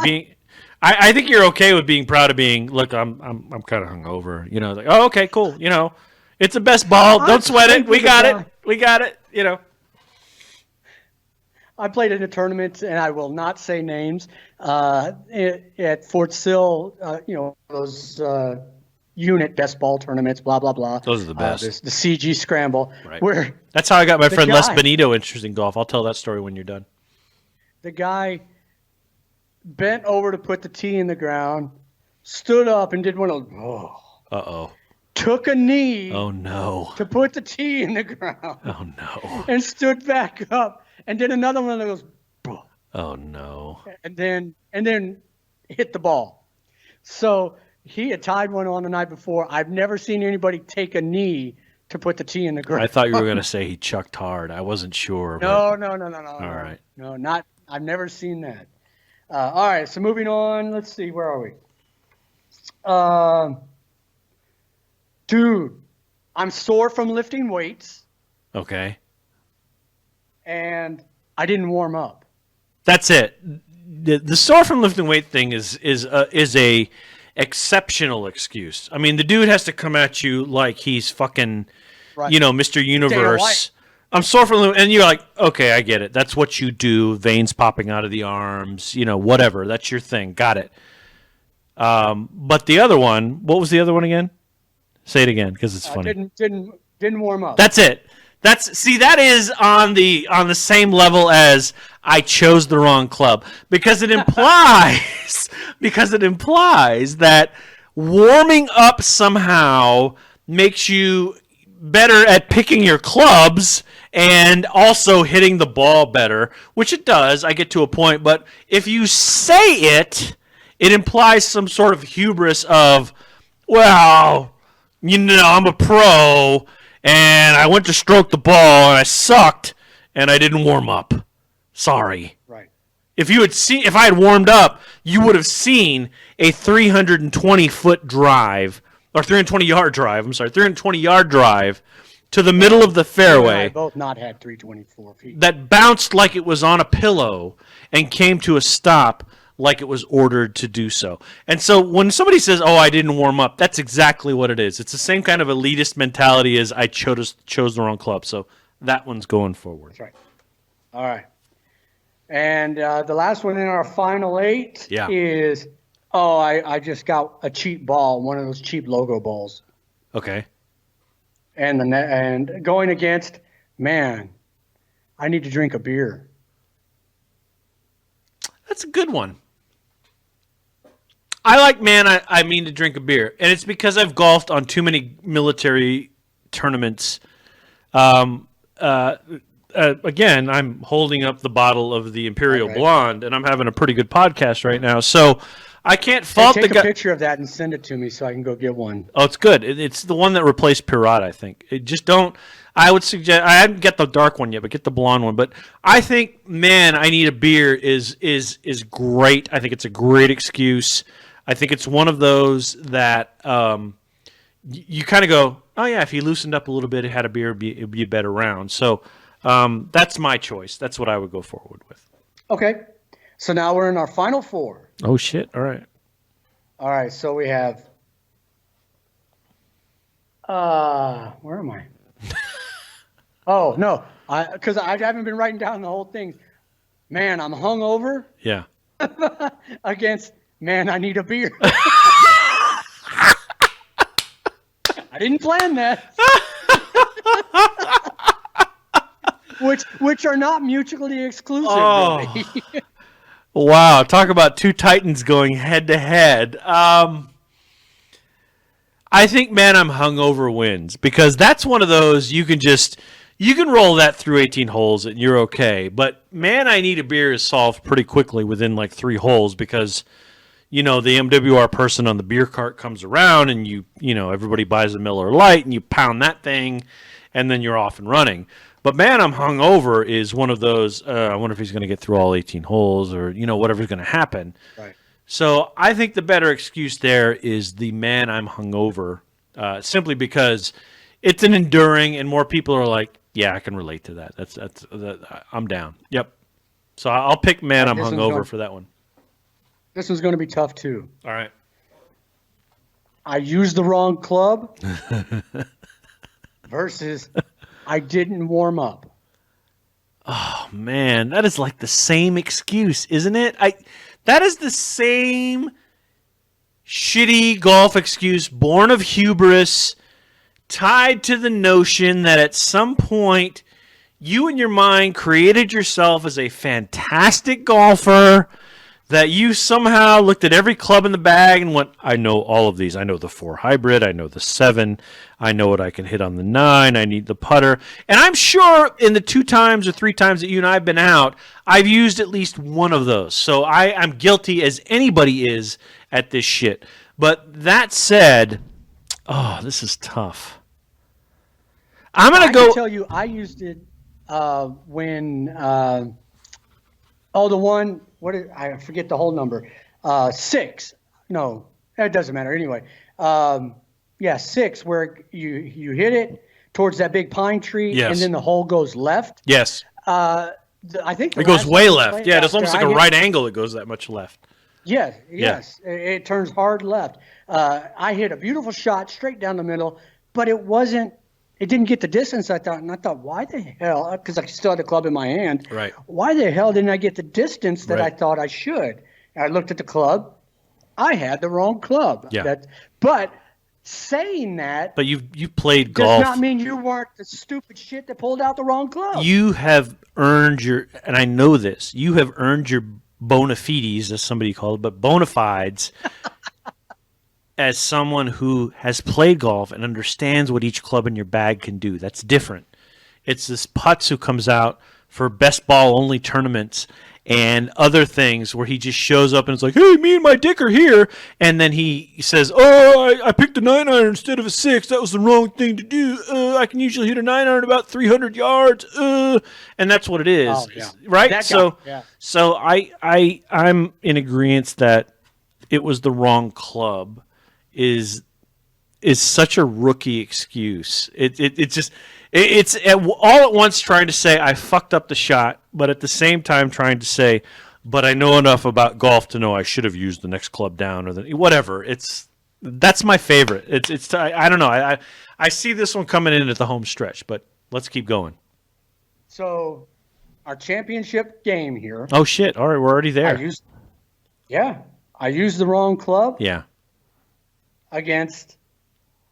I think you're okay with being proud of being. Look, I'm kind of hungover. Like, oh, okay, cool. It's the best ball. Don't sweat it. We got it. We got it. I played in a tournament, and I will not say names. At Fort Sill, those. Unit best ball tournaments, blah blah blah. Those are the best. The CG Scramble. Right. That's how I got my friend Les Benito interested in golf. I'll tell that story when you're done. The guy bent over to put the tee in the ground, stood up and did one of those. Took a knee. Oh no. To put the tee in the ground. Oh no. And stood back up and did another one of those. Oh no. And then hit the ball. So. He had tied one on the night before. I've never seen anybody take a knee to put the tee in the ground. I thought you were going to say he chucked hard. I wasn't sure. No. All right. No, not. I've never seen that. All right. So moving on. Let's see. Where are we? Dude, I'm sore from lifting weights. Okay. And I didn't warm up. That's it. The sore from lifting weight thing is a exceptional excuse. I mean, the dude has to come at you like he's fucking, Mr. Universe. I'm sore from, and you're like, okay, I get it. That's what you do. Veins popping out of the arms, whatever. That's your thing. Got it. But the other one, what was the other one again? Say it again because it's funny. Didn't warm up. That's it. That is on the same level as I chose the wrong club because it implies that warming up somehow makes you better at picking your clubs and also hitting the ball better, which it does. I get to a point, but if you say it implies some sort of hubris of, well, I'm a pro. And I went to stroke the ball, and I sucked, and I didn't warm up. Sorry. Right. If I had warmed up, you would have seen a 320-foot drive, or 320-yard drive. I'm sorry, 320-yard drive to the middle of the fairway. I both not had 324 feet. That bounced like it was on a pillow and came to a stop like it was ordered to do so. And so when somebody says, oh, I didn't warm up, that's exactly what it is. It's the same kind of elitist mentality as I chose the wrong club. So that one's going forward. That's right. All right. And the last one in our final 8 is, I just got a cheap ball, one of those cheap logo balls. Okay. And going against, man, I need to drink a beer. That's a good one. I like, man, I mean to drink a beer. And it's because I've golfed on too many military tournaments. Again, I'm holding up the bottle of the Imperial Blonde, and I'm having a pretty good podcast right now. So I can't fault the guy. Take a picture of that and send it to me so I can go get one. Oh, it's good. It's the one that replaced Pirata, I think. It just don't. I would suggest. I haven't get the dark one yet, but get the blonde one. But I think, man, I need a beer is great. I think it's a great excuse. I think it's one of those that you kind of go, oh yeah, if he loosened up a little bit, it had a beer, it'd be a better round. So that's my choice. That's what I would go forward with. Okay, so now we're in our final four. Oh shit! All right. All right, so we have. Where am I? Oh no, because I haven't been writing down the whole thing. Man, I'm hungover. Yeah. Against. Man, I need a beer. I didn't plan that. which are not mutually exclusive. Oh. Really. Wow, talk about two titans going head to head. I think, man, I'm hungover wins because that's one of those you can roll that through 18 holes and you're okay. But man, I need a beer is solved pretty quickly within like 3 holes because the MWR person on the beer cart comes around and everybody buys a Miller Lite and you pound that thing and then you're off and running. But man, I'm hungover is one of those. I wonder if he's going to get through all 18 holes or whatever's going to happen. Right. So I think the better excuse there is the man I'm hungover, simply because it's an enduring and more people are like, yeah, I can relate to that. That's I'm down. Yep. So I'll pick man I'm hungover for that one. This one's going to be tough too. All right. I used the wrong club versus I didn't warm up. Oh man, that is like the same excuse, isn't it? That is the same shitty golf excuse born of hubris, tied to the notion that at some point you in your mind created yourself as a fantastic golfer, that you somehow looked at every club in the bag and went, I know all of these. I know the 4 hybrid. I know the 7. I know what I can hit on the 9. I need the putter. And I'm sure in the 2 times or 3 times that you and I have been out, I've used at least one of those. So I'm guilty as anybody is at this shit. But that said, this is tough. I'm going to go. I can tell you, I used it when, the one, I forget the whole number. 6. No, it doesn't matter. Anyway, 6, where you hit it towards that big pine tree, yes, and then the hole goes left. Yes. I think it goes way left. Yeah, it's almost like a right angle. It goes that much left. Yes. It turns hard left. I hit a beautiful shot straight down the middle, but it didn't get the distance I thought, why the hell? Because I still had the club in my hand. Right. Why the hell didn't I get the distance that I thought I should? And I looked at the club. I had the wrong club. Yeah. But saying that. But you played golf. Does not mean you weren't the stupid shit that pulled out the wrong club. You have earned and I know this, you have earned your bona fides, as somebody called it, but bona fides. As someone who has played golf and understands what each club in your bag can do. That's different. It's this putz who comes out for best ball only tournaments and other things where he just shows up and it's like, hey, me and my dick are here. And then he says, I picked a 9-iron instead of a 6. That was the wrong thing to do. I can usually hit a 9-iron about 300 yards. And that's what it is. Oh, yeah. Right? So I'm in agreement that it was the wrong club. Is such a rookie excuse. It's all at once trying to say I fucked up the shot, but at the same time trying to say, but I know enough about golf to know I should have used the next club down or whatever. That's my favorite. I don't know. I see this one coming in at the home stretch, but let's keep going. So, our championship game here. Oh shit! All right, we're already there. I used the wrong club. Yeah. Against,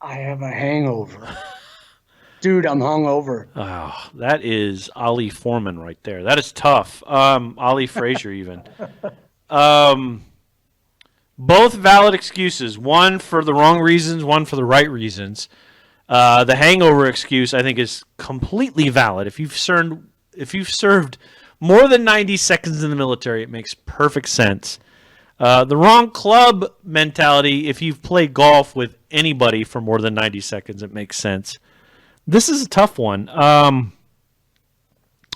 I have a hangover. Dude, I'm hungover. Oh, that is Ollie Foreman right there. That is tough. Ollie Frazier even. Both valid excuses. One for the wrong reasons, one for the right reasons. The hangover excuse, I think, is completely valid. If you've served more than 90 seconds in the military, it makes perfect sense. The wrong club mentality, if you've played golf with anybody for more than 90 seconds, it makes sense. This is a tough one.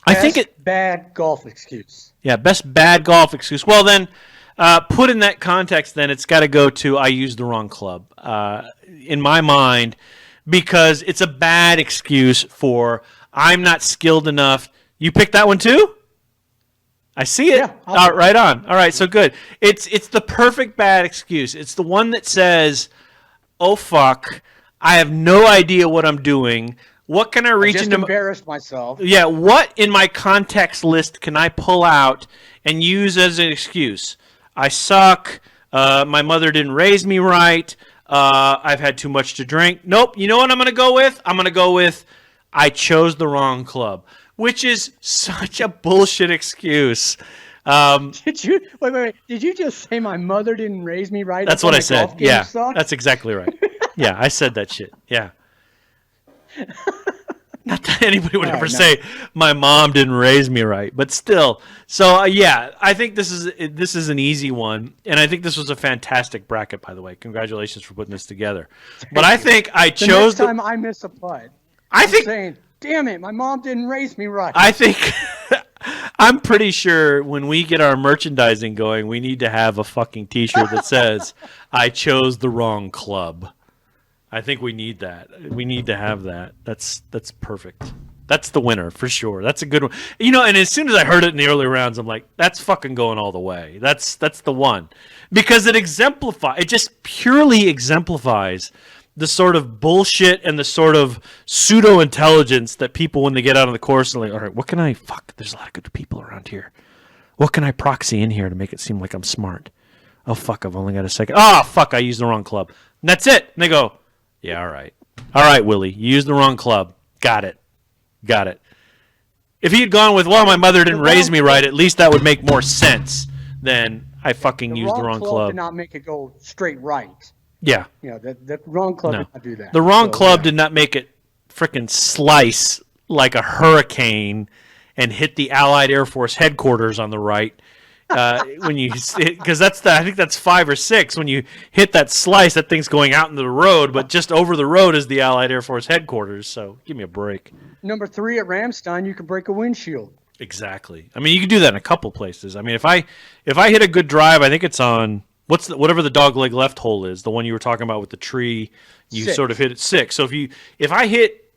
I think bad golf excuse. Yeah, best bad golf excuse. Well, then, put in that context, then it's got to go to I used the wrong club. In my mind, because it's a bad excuse for I'm not skilled enough. You picked that one too? I see it. Yeah, right on. All right, so good. It's the perfect bad excuse. It's the one that says, "Oh fuck, I have no idea what I'm doing. What can I reach into? Embarrassed myself. Yeah, what in my context list can I pull out and use as an excuse? I suck. My mother didn't raise me right. I've had too much to drink. Nope. You know what I'm going to go with? I'm going to go with I chose the wrong club, which is such a bullshit excuse. Did you wait? Did you just say my mother didn't raise me right? That's what I said. Yeah, that's exactly right. Yeah, I said that shit. Yeah. Not that anybody would ever say my mom didn't raise me right, but still. So yeah, I think this is an easy one, and I think this was a fantastic bracket, by the way. Congratulations for putting this together. But I think I chose. The next time I miss a putt, I'm saying, damn it, my mom didn't raise me right. I think I'm pretty sure when we get our merchandising going, we need to have a fucking T-shirt that says "I chose the wrong club." I think we need that. We need to have that. That's perfect. That's the winner for sure. That's a good one. You know, and as soon as I heard it in the early rounds, I'm like, that's fucking going all the way. That's the one. Because it just purely exemplifies the sort of bullshit and the sort of pseudo-intelligence that people, when they get out on the course, are like, all right, what can I, there's a lot of good people around here. What can I proxy in here to make it seem like I'm smart? Oh, fuck, I've only got a second. Oh, fuck, I used the wrong club. And that's it. And they go, yeah, all right. All right, Willie, you used the wrong club. Got it. If he had gone with, well, my mother didn't raise me right, at least that would make more sense than I fucking used the wrong club. Did not make it go straight right. Yeah. You know, the wrong club did not do that. The wrong club did not make it frickin' slice like a hurricane and hit the Allied Air Force headquarters on the right. When you because I think that's 5 or 6. When you hit that slice, that thing's going out into the road, but just over the road is the Allied Air Force headquarters. So give me a break. Number 3 at Ramstein, you can break a windshield. Exactly. I mean, you can do that in a couple places. I mean, if I hit a good drive, I think it's on whatever the dogleg left hole is, the one you were talking about with the tree. You 6. Sort of hit it 6. So if I hit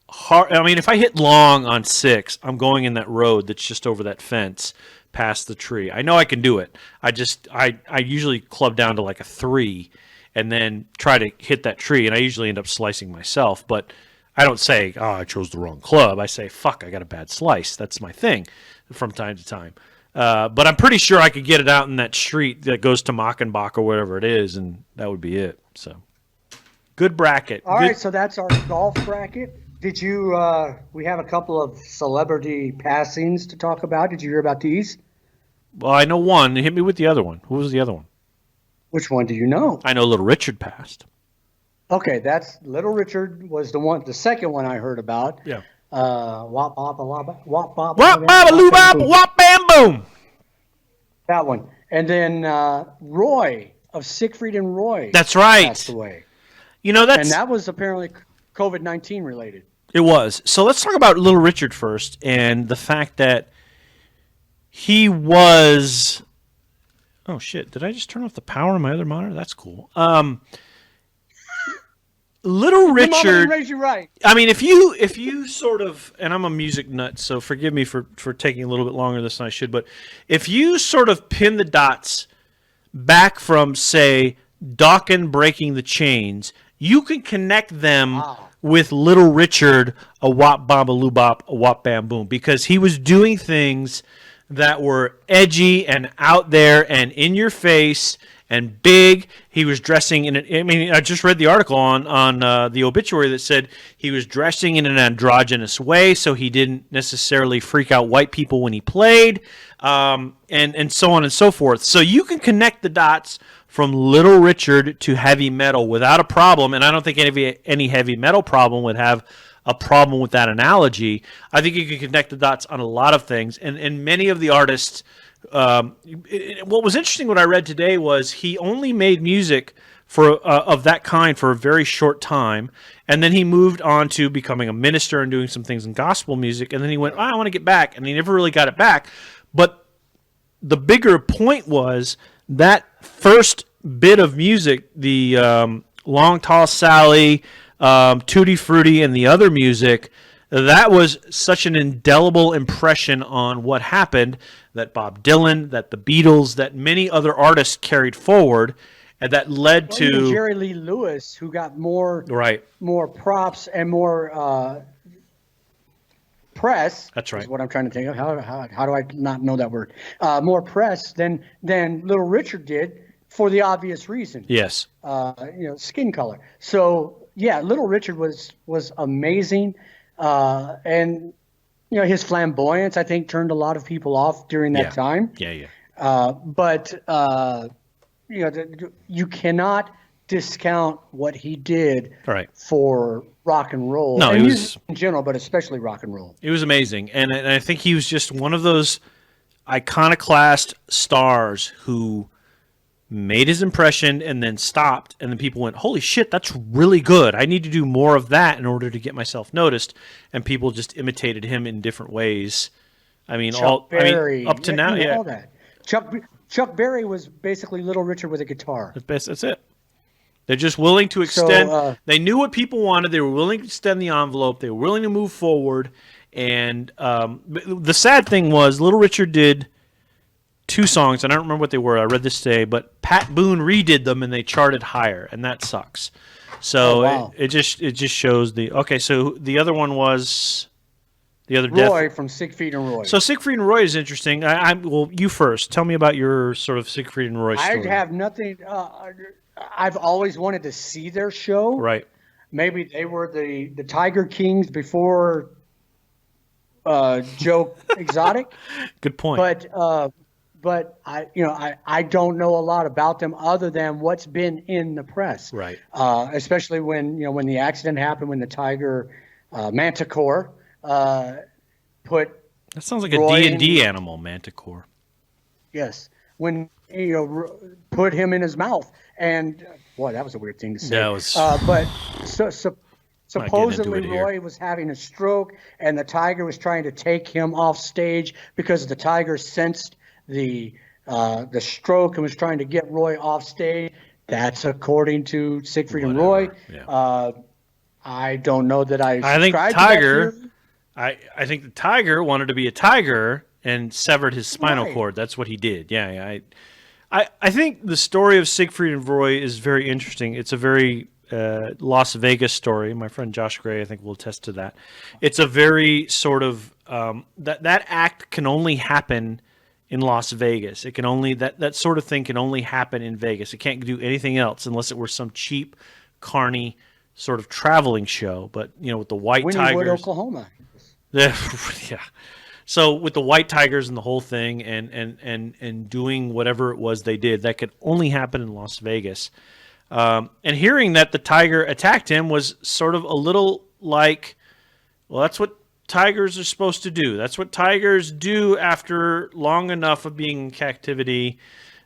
hard, I mean, if I hit long on 6, I'm going in that road that's just over that fence. Past the tree. I know I can do it. I usually club down to like a 3 and then try to hit that tree, and I usually end up slicing myself, but I don't say, oh, I chose the wrong club. I say, fuck, I got a bad slice. That's my thing from time to time. But I'm pretty sure I could get it out in that street that goes to Mockenbach or whatever it is, and that would be it. So good bracket. All right, so that's our golf bracket. Did you we have a couple of celebrity passings to talk about. Did you hear about these? Well, I know one. Hit me with the other one. Who was the other one? Which one do you know? I know Little Richard passed. Okay, that's Little Richard was the second one I heard about. Yeah. Wop bop wop bop wop bop loo bop wop bam boom. That one, and then Roy of Siegfried and Roy. That's right. Passed away. You know and that was apparently COVID-19 related. It was. So let's talk about Little Richard first, and the fact that he was. Oh shit! Did I just turn off the power on my other monitor? That's cool. Little Richard. Raise you right. I mean, if you sort of, and I'm a music nut, so forgive me for taking a little bit longer than I should, but if you sort of pin the dots back from, say, Dawkins breaking the chains, you can connect them with Little Richard, a wop baba loo bop, a wop bam boom, because he was doing things that were edgy and out there and in your face and big. He was dressing in I mean, I just read the article on the obituary that said he was dressing in an androgynous way, so he didn't necessarily freak out white people when he played, and so on and so forth. So you can connect the dots from Little Richard to heavy metal without a problem, and I don't think any heavy metal problem would have a problem with that analogy. I think you can connect the dots on a lot of things, and many of the artists. What was interesting, what I read today, was he only made music for of that kind for a very short time, and then he moved on to becoming a minister and doing some things in gospel music, and then he went, I want to get back, and he never really got it back. But the bigger point was that first bit of music, the Long Tall Sally, Tutti Frutti, and the other music, that was such an indelible impression on what happened that Bob Dylan, that the Beatles, that many other artists carried forward, and that led to even Jerry Lee Lewis, who got more props and more press. That's right. Is what I'm trying to think of. How do I not know that word? More press than Little Richard did, for the obvious reason. Yes. Skin color. So yeah, Little Richard was amazing, and his flamboyance, I think, turned a lot of people off during that time. Yeah. But you cannot discount what he did for rock and roll. No, and it music was in general, but especially rock and roll. It was amazing, and I think he was just one of those iconoclast stars who made his impression and then stopped, and then people went, holy shit, that's really good. I need to do more of that in order to get myself noticed, and people just imitated him in different ways. I mean, Chuck Berry, up to now, all that. Chuck Berry was basically Little Richard with a guitar. That's it. They're just willing to extend. They knew what people wanted. They were willing to extend the envelope. They were willing to move forward. And the sad thing was, Little Richard did 2 songs, and I don't remember what they were. I read this today, but Pat Boone redid them, and they charted higher, and that sucks. So it just shows the okay. So the other one was the other Roy from Siegfried and Roy. So Siegfried and Roy is interesting. Well, you first. Tell me about your sort of Siegfried and Roy story. I have nothing. I've always wanted to see their show. Right. Maybe they were the Tiger Kings before Joe Exotic. Good point. But I don't know a lot about them other than what's been in the press. Right. Especially when the accident happened, when the Tiger Manticore put. That sounds like a D&D animal, Manticore. Yes. When put him in his mouth, and boy, that was a weird thing to say. That was. But supposedly Roy was having a stroke, and the Tiger was trying to take him off stage because the Tiger sensed the stroke and was trying to get Roy off stage. That's according to Siegfried and Roy. Yeah. I don't know that I think Tiger. I think the Tiger wanted to be a tiger and severed his spinal cord. That's what he did. Yeah. I think the story of Siegfried and Roy is very interesting. It's a very Las Vegas story. My friend Josh Gray, I think, will attest to that. It's a very sort of that act can only happen in Las Vegas. It can only that sort of thing can only happen in Vegas. It can't do anything else unless it were some cheap, carny sort of traveling show. But with the white tigers, Oklahoma. Yeah. So with the white tigers and the whole thing, and doing whatever it was they did, that could only happen in Las Vegas. And hearing that the tiger attacked him was sort of a little like, well, that's what tigers are supposed to do. That's what tigers do after long enough of being in captivity.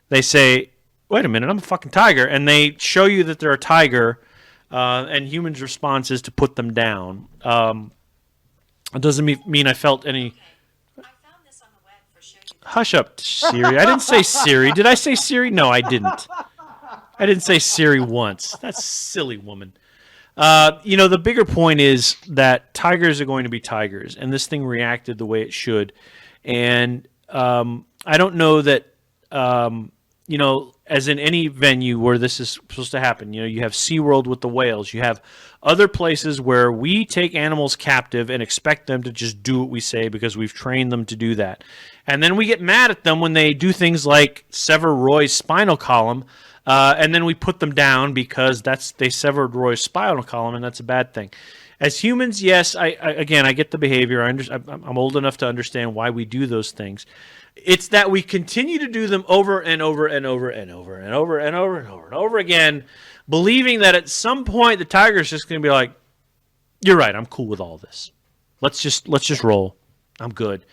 They say, wait a minute, I'm a fucking tiger. And they show you that they're a tiger, and humans' response is to put them down. It doesn't mean I felt any... I found this on the web for sure. Hush up, Siri. I didn't say Siri. Did I say Siri? No, I didn't. I didn't say Siri once. That's silly, woman. The bigger point is that tigers are going to be tigers, and this thing reacted the way it should. And I don't know that, as in any venue where this is supposed to happen, you have SeaWorld with the whales. You have other places where we take animals captive and expect them to just do what we say because we've trained them to do that. And then we get mad at them when they do things like sever Roy's spinal column. And then we put them down because they severed Roy's spinal column, and that's a bad thing. As humans, yes, I get the behavior. I'm old enough to understand why we do those things. It's that we continue to do them over and over and over and over and over and over and over and over again, believing that at some point the tiger's just going to be like, "You're right. I'm cool with all this. Let's just roll. I'm good,"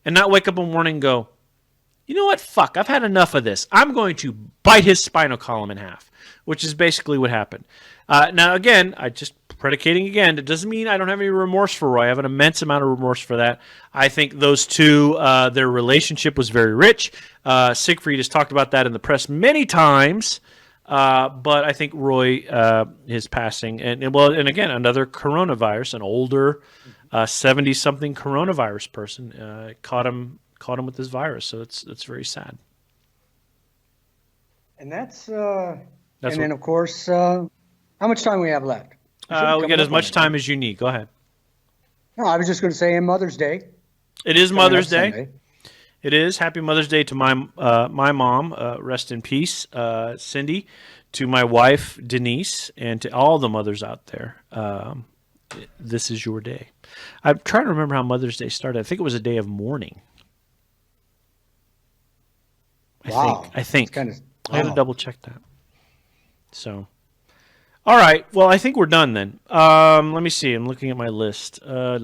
and not wake up one morning and go, "You know what? Fuck. I've had enough of this. I'm going to bite his spinal column in half," which is basically what happened. Now, again, predicating again, it doesn't mean I don't have any remorse for Roy. I have an immense amount of remorse for that. I think those two, their relationship was very rich. Siegfried has talked about that in the press many times. But I think Roy, his passing, and again, another coronavirus, an older 70-something coronavirus person, caught him with this virus. So it's very sad. And then, of course, how much time we have left? We get as much time as you need. Go ahead. No, I was just going to say, Mother's Day. It is Mother's Day. Sunday. It is. Happy Mother's Day to my mom. Rest in peace, Cindy. To my wife, Denise, and to all the mothers out there. This is your day. I'm trying to remember how Mother's Day started. I think it was a day of mourning. I think. I had to double check that. So, all right. Well, I think we're done then. Let me see. I'm looking at my list. I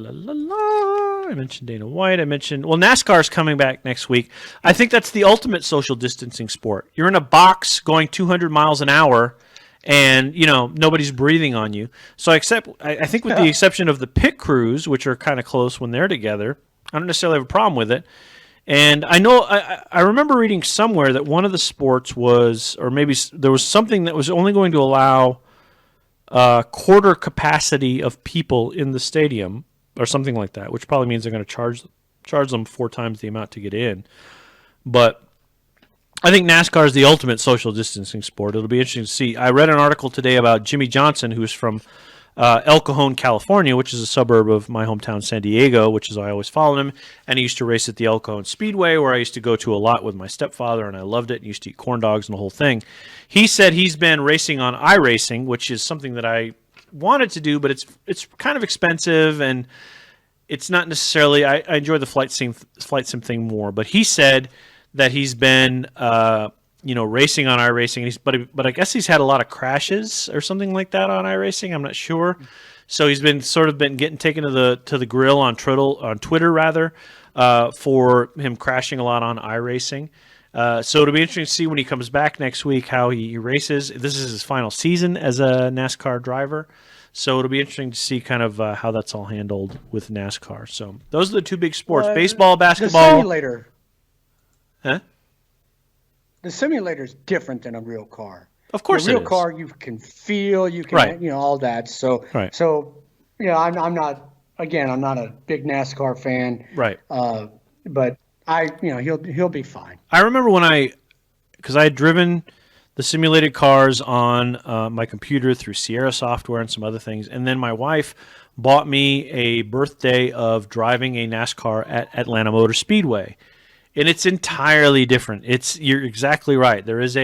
mentioned Dana White. NASCAR's coming back next week. I think that's the ultimate social distancing sport. You're in a box going 200 miles an hour, and nobody's breathing on you. So I think with the exception of the pit crews, which are kind of close when they're together, I don't necessarily have a problem with it. And I know I remember reading somewhere that one of the sports was, or maybe there was something that was only going to allow quarter capacity of people in the stadium, or something like that, which probably means they're going to charge them 4 times the amount to get in. But I think NASCAR is the ultimate social distancing sport. It'll be interesting to see. I read an article today about Jimmy Johnson, who's from El Cajon, California, which is a suburb of my hometown, San Diego, which is why I always followed him. And he used to race at the El Cajon Speedway, where I used to go to a lot with my stepfather, and I loved it, and used to eat corn dogs and the whole thing. He said he's been racing on iRacing, which is something that I wanted to do, but it's kind of expensive, and it's not necessarily. I enjoy the flight sim thing more. But he said that he's been racing on iRacing, but I guess he's had a lot of crashes or something like that on iRacing. I'm not sure. So he's been getting taken to the grill on Twitter rather, for him crashing a lot on iRacing. So it'll be interesting to see when he comes back next week how he races. This is his final season as a NASCAR driver. So it'll be interesting to see kind of how that's all handled with NASCAR. So those are the two big sports: baseball, basketball. The simulator. Huh? The simulator is different than a real car. Of course, a real car you can feel, you can, all that. So, right. So, I'm not a big NASCAR fan. Right. But he'll be fine. I remember because I had driven the simulated cars on my computer through Sierra Software and some other things, and then my wife bought me a birthday of driving a NASCAR at Atlanta Motor Speedway. And it's entirely different. You're exactly right. There is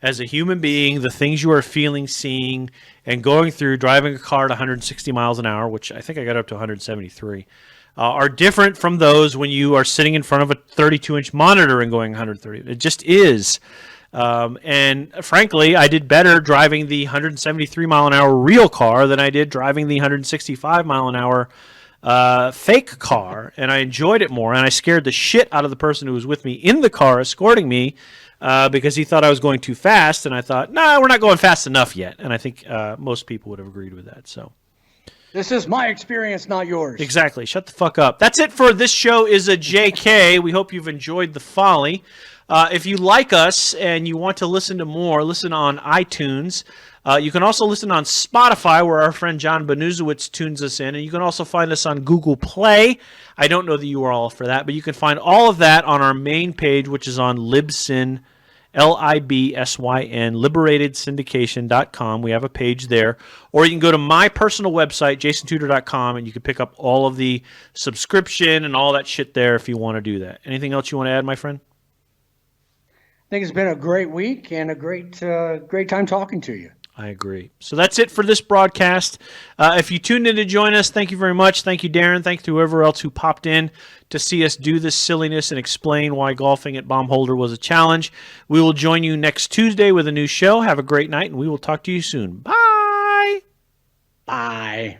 as a human being, the things you are feeling, seeing, and going through, driving a car at 160 miles an hour, which I think I got up to 173, are different from those when you are sitting in front of a 32-inch monitor and going 130. It just is. And frankly, I did better driving the 173 mile an hour real car than I did driving the 165 mile an hour fake car, and I enjoyed it more, and I scared the shit out of the person who was with me in the car escorting me because he thought I was going too fast, and I thought, no, we're not going fast enough yet, and I think most people would have agreed with that. So this is my experience, not yours. Exactly. Shut the fuck up. That's it for This Show is a JK. We hope you've enjoyed the folly. If you like us and you want to listen to more, listen on iTunes. You can also listen on Spotify, where our friend John Benuzowitz tunes us in. And you can also find us on Google Play. I don't know the URL for that, but you can find all of that on our main page, which is on Libsyn, Libsyn, liberatedSyndication.com. We have a page there. Or you can go to my personal website, jasontudor.com, and you can pick up all of the subscription and all that shit there if you want to do that. Anything else you want to add, my friend? think it's been a great week and a great time talking to you. I agree. So that's it for this broadcast. If you tuned in to join us, thank you very much. Thank you, Darren. Thank you to whoever else who popped in to see us do this silliness and explain why golfing at Bomb Holder was a challenge. We will join you next Tuesday with a new show. Have a great night, and we will talk to you soon. Bye. Bye.